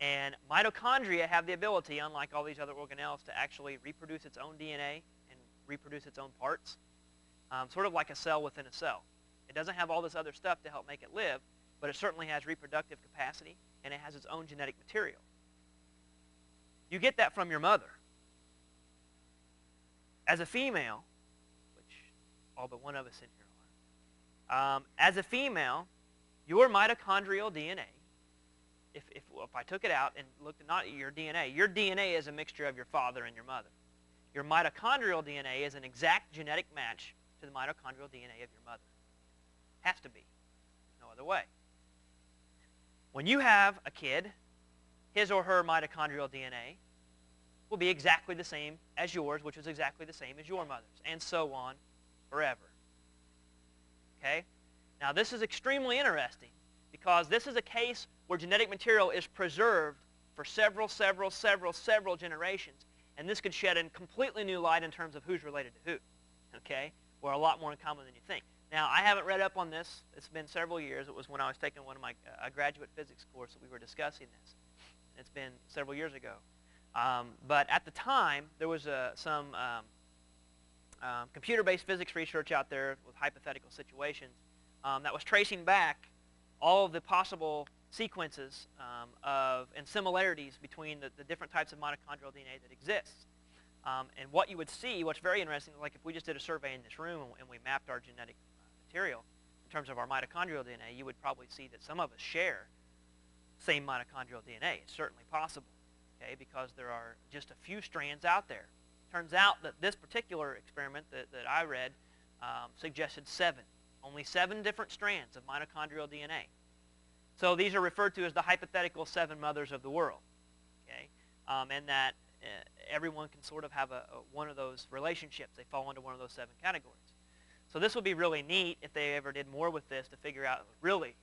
And mitochondria have the ability, unlike all these other organelles, to actually reproduce its own DNA and reproduce its own parts, sort of like a cell within a cell. It doesn't have all this other stuff to help make it live, but it certainly has reproductive capacity, and it has its own genetic material. You get that from your mother. As a female, which all but one of us in here are, as a female, your mitochondrial DNA, if I took it out and looked at not your DNA is a mixture of your father and your mother. Your mitochondrial DNA is an exact genetic match to the mitochondrial DNA of your mother. Has to be. No other way. When you have a kid, his or her mitochondrial DNA will be exactly the same as yours, which is exactly the same as your mother's, and so on forever. Okay? Now, this is extremely interesting because this is a case where genetic material is preserved for several generations, and this could shed a completely new light in terms of who's related to who. Okay? We're a lot more in common than you think. Now, I haven't read up on this. It's been several years. It was when I was taking one of my graduate physics course that we were discussing this. It's been several years ago. But at the time, there was some computer-based physics research out there with hypothetical situations that was tracing back all of the possible sequences and similarities between the different types of mitochondrial DNA that exists. And what you would see, what's very interesting, like if we just did a survey in this room and we mapped our genetic material in terms of our mitochondrial DNA, you would probably see that some of us share same mitochondrial DNA. It's certainly possible, okay, because there are just a few strands out there. Turns out that this particular experiment that I read suggested only seven different strands of mitochondrial DNA. So these are referred to as the hypothetical 7 mothers of the world, okay, and that everyone can sort of have one of those relationships. They fall into one of those 7 categories. So this would be really neat if they ever did more with this to figure out really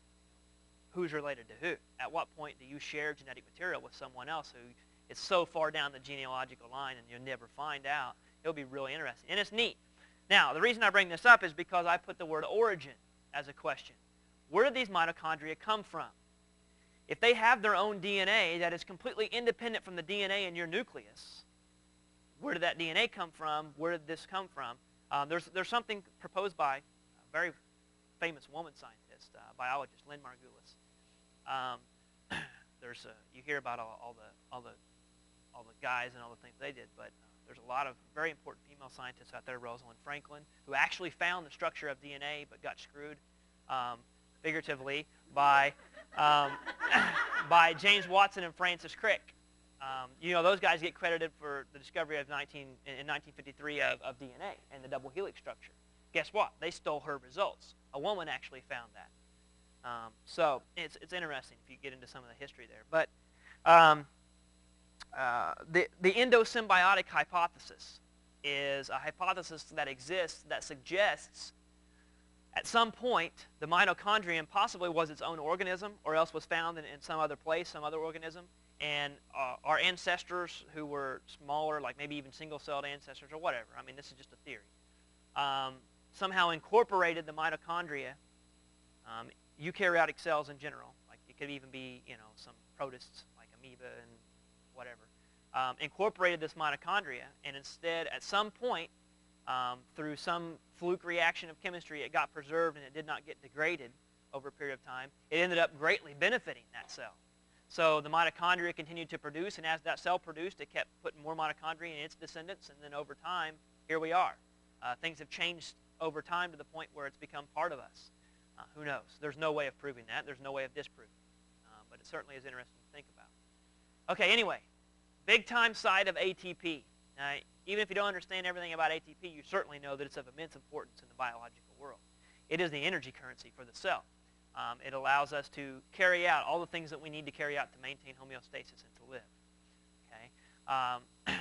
who's related to who. At what point do you share genetic material with someone else who is so far down the genealogical line and you'll never find out? It'll be really interesting. And it's neat. Now, the reason I bring this up is because I put the word origin as a question. Where did these mitochondria come from? If they have their own DNA that is completely independent from the DNA in your nucleus, where did that DNA come from? Where did this come from? There's something proposed by a very famous woman scientist, biologist, Lynn Margulis. You hear about all the guys and all the things they did, but there's a lot of very important female scientists out there, Rosalind Franklin, who actually found the structure of DNA but got screwed, figuratively, by James Watson and Francis Crick. Those guys get credited for the discovery of in 1953 of DNA and the double helix structure. Guess what? They stole her results. A woman actually found that. So it's interesting if you get into some of the history there. But the endosymbiotic hypothesis is a hypothesis that exists that suggests at some point the mitochondrium possibly was its own organism or else was found in some other place, some other organism, and our ancestors who were smaller, like maybe even single-celled ancestors or whatever, I mean this is just a theory, somehow incorporated the mitochondria, eukaryotic cells in general, like it could even be some protists like amoeba and whatever, incorporated this mitochondria, and instead at some point through some fluke reaction of chemistry it got preserved and it did not get degraded over a period of time. It ended up greatly benefiting that cell. So the mitochondria continued to produce, and as that cell produced it kept putting more mitochondria in its descendants, and then over time here we are. Things have changed over time to the point where it's become part of us. Who knows? There's no way of proving that. There's no way of disproving. But it certainly is interesting to think about. Okay, anyway, big time side of ATP. Even if you don't understand everything about ATP, you certainly know that it's of immense importance in the biological world. It is the energy currency for the cell. It allows us to carry out all the things that we need to carry out to maintain homeostasis and to live. Okay?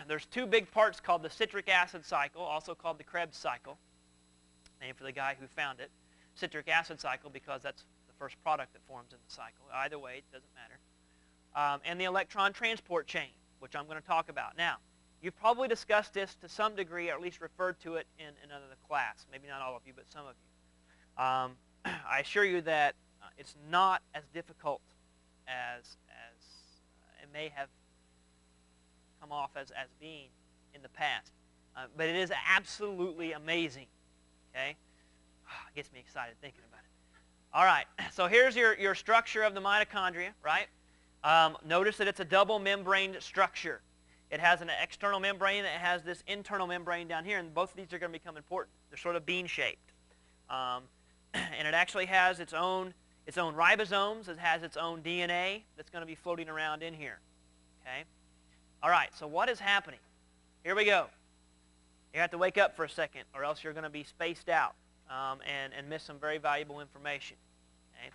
There's 2 big parts called the citric acid cycle, also called the Krebs cycle, named for the guy who found it. Citric acid cycle because that's the first product that forms in the cycle. Either way, it doesn't matter. And the electron transport chain, which I'm going to talk about. Now, you've probably discussed this to some degree, or at least referred to it in another class. Maybe not all of you, but some of you. I assure you that it's not as difficult as it may have come off as being in the past. But it is absolutely amazing. Okay? It gets me excited thinking about it. All right, so here's your structure of the mitochondria, right? Notice that it's a double membraned structure. It has an external membrane, and it has this internal membrane down here, and both of these are going to become important. They're sort of bean-shaped. And it actually has its own ribosomes. It has its own DNA that's going to be floating around in here. Okay? All right, so what is happening? Here we go. You have to wake up for a second, or else you're going to be spaced out and miss some very valuable information. Okay?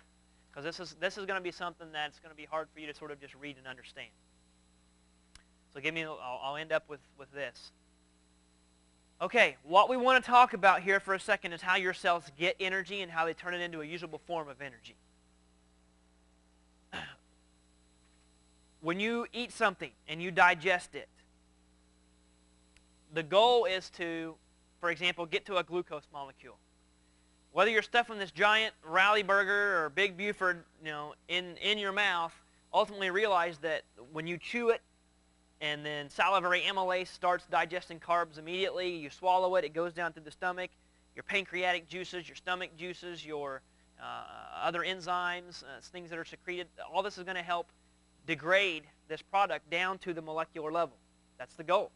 Because this is going to be something that's going to be hard for you to sort of just read and understand. So I'll end up with this. Okay, what we want to talk about here for a second is how your cells get energy and how they turn it into a usable form of energy. When you eat something and you digest it, the goal is to, for example, get to a glucose molecule. Whether you're stuffing this giant Rally Burger or Big Buford, in your mouth, ultimately realize that when you chew it, and then salivary amylase starts digesting carbs immediately. You swallow it, it goes down through the stomach. Your pancreatic juices, your stomach juices, your other enzymes, things that are secreted, all this is going to help degrade this product down to the molecular level. That's the goal.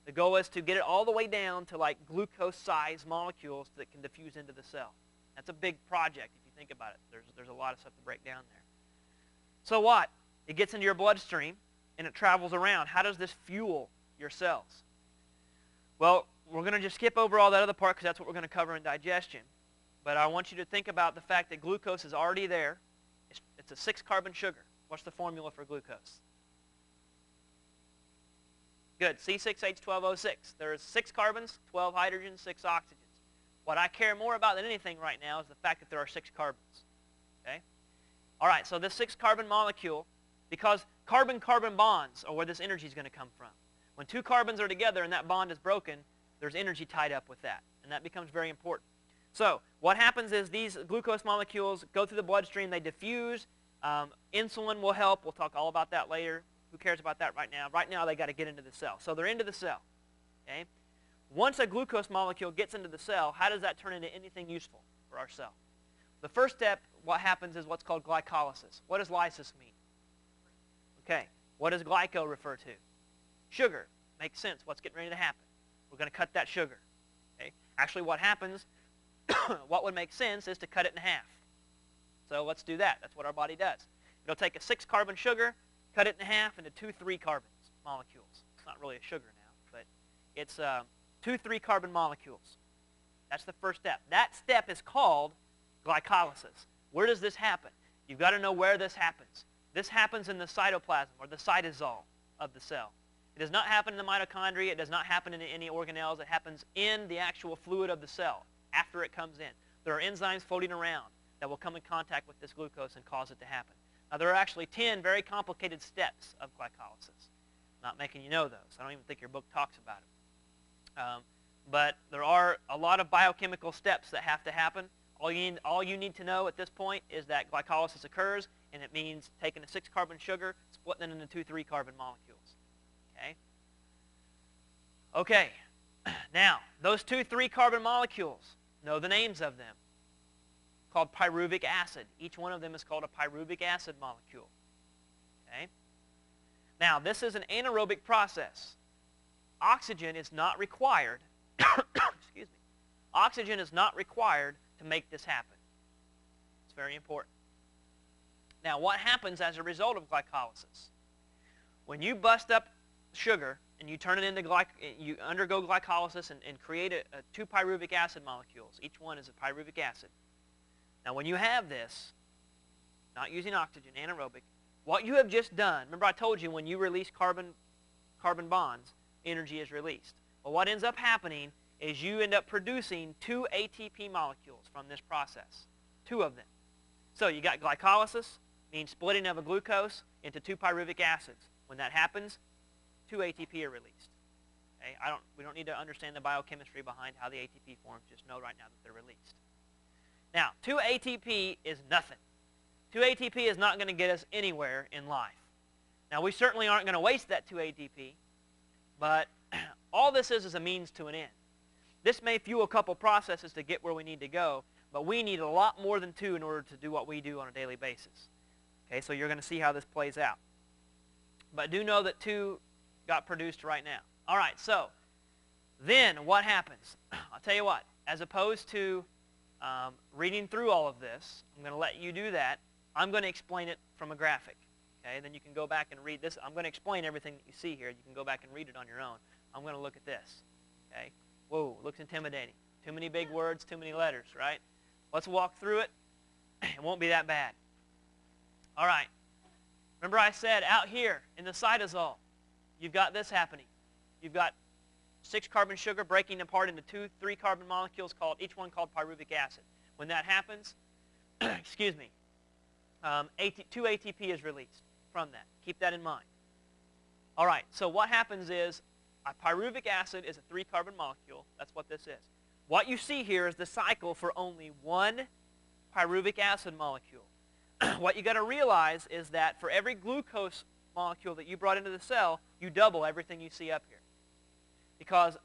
The goal is to get it all the way down to like glucose-sized molecules that can diffuse into the cell. That's a big project if you think about it. There's a lot of stuff to break down there. So what? It gets into your bloodstream and it travels around. How does this fuel your cells? Well, we're going to just skip over all that other part because that's what we're going to cover in digestion. But I want you to think about the fact that glucose is already there. It's a 6-carbon sugar. What's the formula for glucose? Good, C6H12O6. There's 6 carbons, 12 hydrogens, 6 oxygens. What I care more about than anything right now is the fact that there are 6 carbons. Okay? All right, so this 6-carbon molecule, because carbon-carbon bonds are where this energy is going to come from. When 2 carbons are together and that bond is broken, there's energy tied up with that, and that becomes very important. So what happens is these glucose molecules go through the bloodstream, they diffuse. Insulin will help. We'll talk all about that later. Who cares about that right now? Right now, they got to get into the cell. So they're into the cell. Okay? Once a glucose molecule gets into the cell, how does that turn into anything useful for our cell? The first step, what happens is what's called glycolysis. What does lysis mean? Okay. What does glyco refer to? Sugar. Makes sense. What's getting ready to happen? We're going to cut that sugar. Okay? Actually, what happens, what would make sense is to cut it in half. So let's do that. That's what our body does. It'll take a 6-carbon sugar, cut it in half into 2 3-carbon molecules. It's not really a sugar now, but it's 2 3-carbon molecules. That's the first step. That step is called glycolysis. Where does this happen? You've got to know where this happens. This happens in the cytoplasm, or the cytosol of the cell. It does not happen in the mitochondria. It does not happen in any organelles. It happens in the actual fluid of the cell after it comes in. There are enzymes floating around that will come in contact with this glucose and cause it to happen. Now, there are actually 10 very complicated steps of glycolysis. I'm not making you know those. I don't even think your book talks about it. But there are a lot of biochemical steps that have to happen. All you need to know at this point is that glycolysis occurs, and it means taking a 6-carbon sugar, splitting it into 2 3-carbon molecules. Okay? Okay. Now, those 2 3-carbon molecules, know the names of them. Called pyruvic acid. Each one of them is called a pyruvic acid molecule. Okay? Now, this is an anaerobic process. Oxygen is not required. Excuse me. Oxygen is not required to make this happen. It's very important. Now, what happens as a result of glycolysis? When you bust up sugar and you turn it into you undergo glycolysis and create 2 pyruvic acid molecules. Each one is a pyruvic acid. Now, when you have this, not using oxygen, anaerobic, what you have just done, remember I told you when you release carbon bonds, energy is released. Well, what ends up happening is you end up producing 2 ATP molecules from this process, 2 of them. So you got glycolysis, means splitting of a glucose into 2 pyruvic acids. When that happens, 2 ATP are released. Okay? We don't need to understand the biochemistry behind how the ATP forms. Just know right now that they're released. Now, 2 ATP is nothing. 2 ATP is not going to get us anywhere in life. Now, we certainly aren't going to waste that 2 ATP, but all this is a means to an end. This may fuel a couple processes to get where we need to go, but we need a lot more than 2 in order to do what we do on a daily basis. Okay, so you're going to see how this plays out. But do know that 2 got produced right now. All right, so then what happens? I'll tell you what, as opposed to reading through all of this, I'm going to let you do that. I'm going to explain it from a graphic. Okay, then you can go back and read this. I'm going to explain everything that you see here. You can go back and read it on your own. I'm going to look at this. Okay, whoa, looks intimidating. Too many big words, too many letters, right? Let's walk through it. It won't be that bad. All right. Remember I said out here in the cytosol, you've got this happening. You've got 6-carbon sugar breaking apart into 2 3-carbon molecules, each one called pyruvic acid. When that happens, excuse me, 2 ATP is released from that. Keep that in mind. All right, so what happens is a pyruvic acid is a 3-carbon molecule. That's what this is. What you see here is the cycle for only 1 pyruvic acid molecule. What you got to realize is that for every glucose molecule that you brought into the cell, you double everything you see up here. Because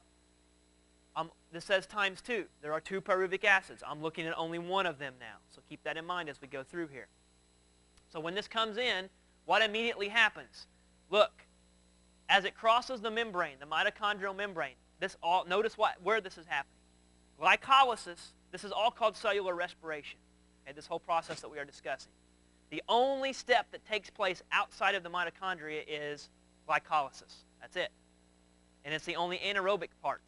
this says times 2. There are 2 pyruvic acids. I'm looking at only 1 of them now. So keep that in mind as we go through here. So when this comes in, what immediately happens? Look, as it crosses the membrane, the mitochondrial membrane, notice where this is happening. Glycolysis, this is all called cellular respiration, okay, this whole process that we are discussing. The only step that takes place outside of the mitochondria is glycolysis. That's it. And it's the only anaerobic part.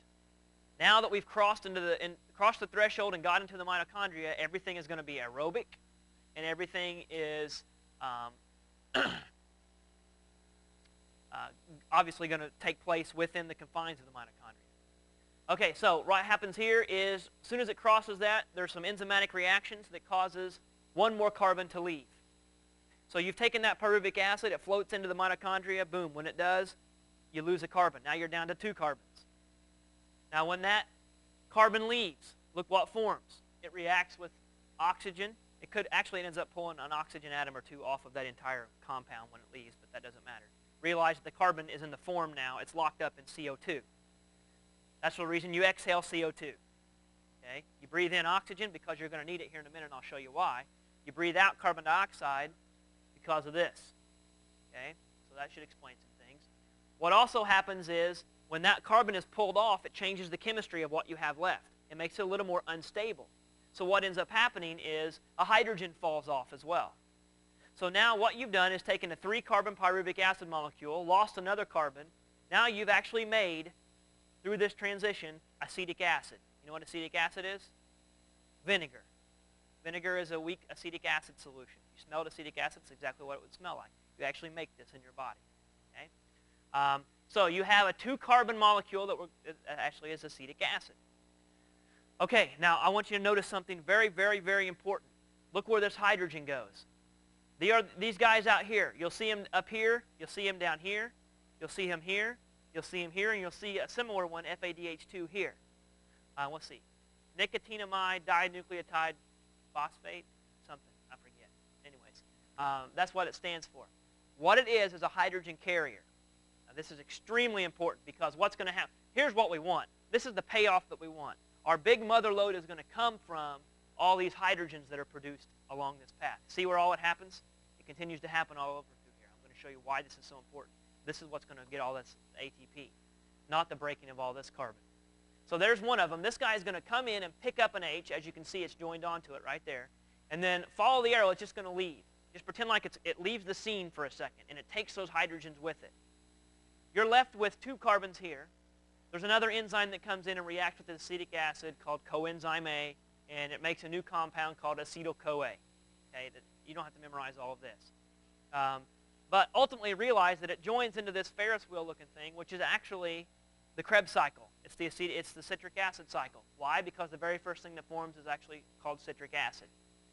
Now that we've crossed the threshold and got into the mitochondria, everything is going to be aerobic, and everything is obviously going to take place within the confines of the mitochondria. Okay, so what happens here is, as soon as it crosses that, there's some enzymatic reactions that causes one more carbon to leave. So you've taken that pyruvic acid, it floats into the mitochondria, boom, when it does, you lose a carbon. Now you're down to 2 carbons. Now when that carbon leaves, look what forms. It reacts with oxygen. It ends up pulling an oxygen atom or 2 off of that entire compound when it leaves, but that doesn't matter. Realize that the carbon is in the form now, it's locked up in CO2. That's the reason you exhale CO2. Okay? You breathe in oxygen because you're going to need it here in a minute, and I'll show you why. You breathe out carbon dioxide because of this. Okay? So that should explain some things. What also happens is, when that carbon is pulled off, it changes the chemistry of what you have left. It makes it a little more unstable. So what ends up happening is a hydrogen falls off as well. So now what you've done is taken a 3-carbon pyruvic acid molecule, lost another carbon. Now you've actually made, through this transition, acetic acid. You know what acetic acid is? Vinegar. Vinegar is a weak acetic acid solution. You smelled acetic acid, it's exactly what it would smell like. You actually make this in your body. Okay? So you have a 2-carbon molecule that actually is acetic acid. Okay, now I want you to notice something very, very, very important. Look where this hydrogen goes. These guys out here. You'll see them up here. You'll see them down here. You'll see him here. You'll see him here. And you'll see a similar one, FADH2, here. Let's see. Nicotinamide dinucleotide phosphate, something. I forget. Anyways, that's what it stands for. What it is a hydrogen carrier. Now, this is extremely important because what's going to happen? Here's what we want. This is the payoff that we want. Our big mother lode is going to come from all these hydrogens that are produced along this path. See where all it happens? It continues to happen all over through here. I'm going to show you why this is so important. This is what's going to get all this ATP, not the breaking of all this carbon. So there's one of them. This guy is going to come in and pick up an H. As you can see, it's joined onto it right there. And then follow the arrow. It's just going to leave. Just pretend like it leaves the scene for a second, and it takes those hydrogens with it. You're left with 2 carbons here. There's another enzyme that comes in and reacts with the acetic acid called coenzyme A, and it makes a new compound called acetyl-CoA. Okay, you don't have to memorize all of this. But ultimately realize that it joins into this Ferris wheel-looking thing, which is actually the Krebs cycle. It's the citric acid cycle. Why? Because the very first thing that forms is actually called citric acid.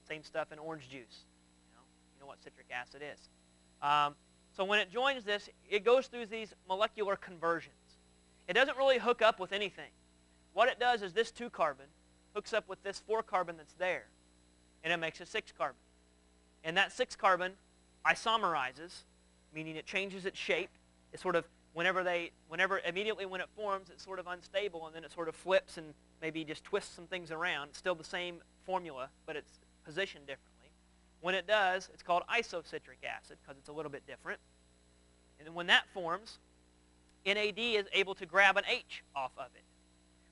Same stuff in orange juice. You know what citric acid is. So when it joins this, it goes through these molecular conversions. It doesn't really hook up with anything. What it does is this 2-carbon hooks up with this 4-carbon that's there, and it makes a 6-carbon. And that 6-carbon isomerizes, meaning it changes its shape. It's sort of, immediately when it forms, it's sort of unstable, and then it sort of flips and maybe just twists some things around. It's still the same formula, but it's positioned differently. When it does, it's called isocitric acid because it's a little bit different. And then when that forms, NAD is able to grab an H off of it.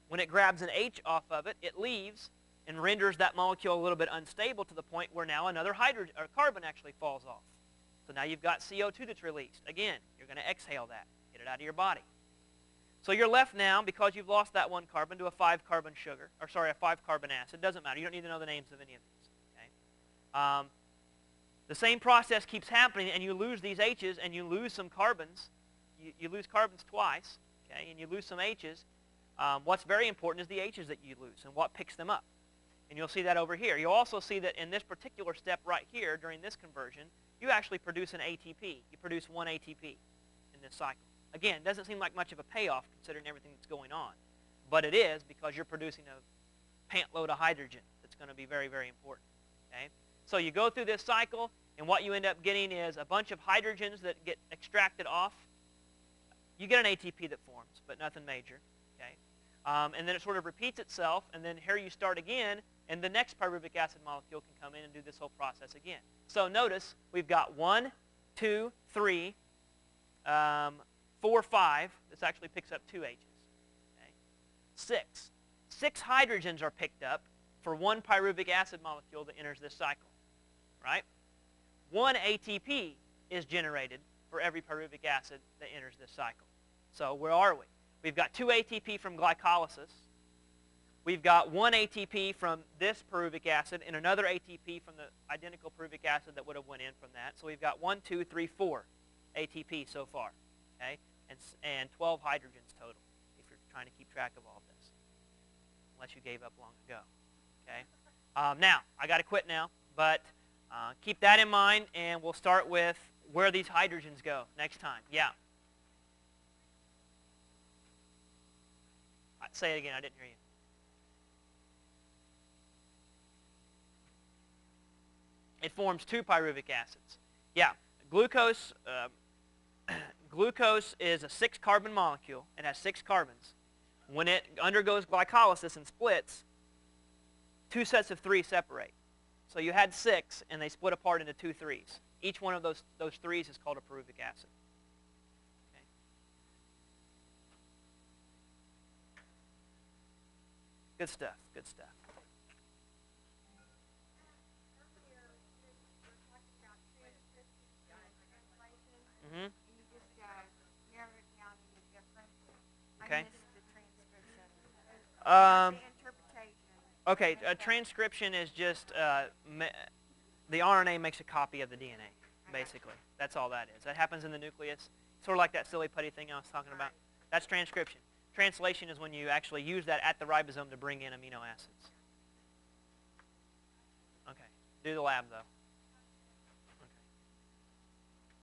When it grabs an H off of it, it leaves and renders that molecule a little bit unstable to the point where now another carbon actually falls off. So now you've got CO2 that's released. Again, you're going to exhale that, get it out of your body. So you're left now, because you've lost that 1 carbon, to a 5-carbon sugar, or sorry, a 5-carbon acid. Doesn't matter. You don't need to know the names of any of these. Okay? The same process keeps happening, and you lose these H's, and you lose some carbons. You lose carbons twice, okay, and you lose some H's. What's very important is the H's that you lose and what picks them up. And you'll see that over here. You'll also see that in this particular step right here, during this conversion, you actually produce an ATP. You produce 1 ATP in this cycle. Again, it doesn't seem like much of a payoff considering everything that's going on. But it is, because you're producing a pant load of hydrogen that's going to be very, very important. Okay? So you go through this cycle, and what you end up getting is a bunch of hydrogens that get extracted off. You get an ATP that forms, but nothing major. Okay? And then it sort of repeats itself, and then here you start again, and the next pyruvic acid molecule can come in and do this whole process again. So notice we've got 1, 2, 3, 4, 5. This actually picks up 2 H's. Okay. 6. 6 hydrogens are picked up for 1 pyruvic acid molecule that enters this cycle. Right? 1 ATP is generated for every pyruvic acid that enters this cycle. So where are we? We've got 2 ATP from glycolysis. We've got 1 ATP from this pyruvic acid and another ATP from the identical pyruvic acid that would have went in from that. So we've got 1, 2, 3, 4 ATP so far. Okay? And 12 hydrogens total if you're trying to keep track of all this. Unless you gave up long ago. Okay? Now, I got to quit now, but keep that in mind, and we'll start with where these hydrogens go next time. Yeah? Say it again. I didn't hear you. It forms 2 pyruvic acids. Yeah, glucose is a 6-carbon molecule. It has 6 carbons. When it undergoes glycolysis and splits, 2 sets of 3 separate. So you had 6, and they split apart into 2 3s. Each one of those 3s is called a pyruvic acid. Okay. Good stuff. Good stuff. Mm-hmm. You just narrowed it down into different. Okay. I missed the transcription. The interpretation. Okay, transcription is just the RNA makes a copy of the DNA, basically. That's all that is. That happens in the nucleus, sort of like that silly putty thing I was talking about. That's transcription. Translation is when you actually use that at the ribosome to bring in amino acids. Okay, do the lab, though.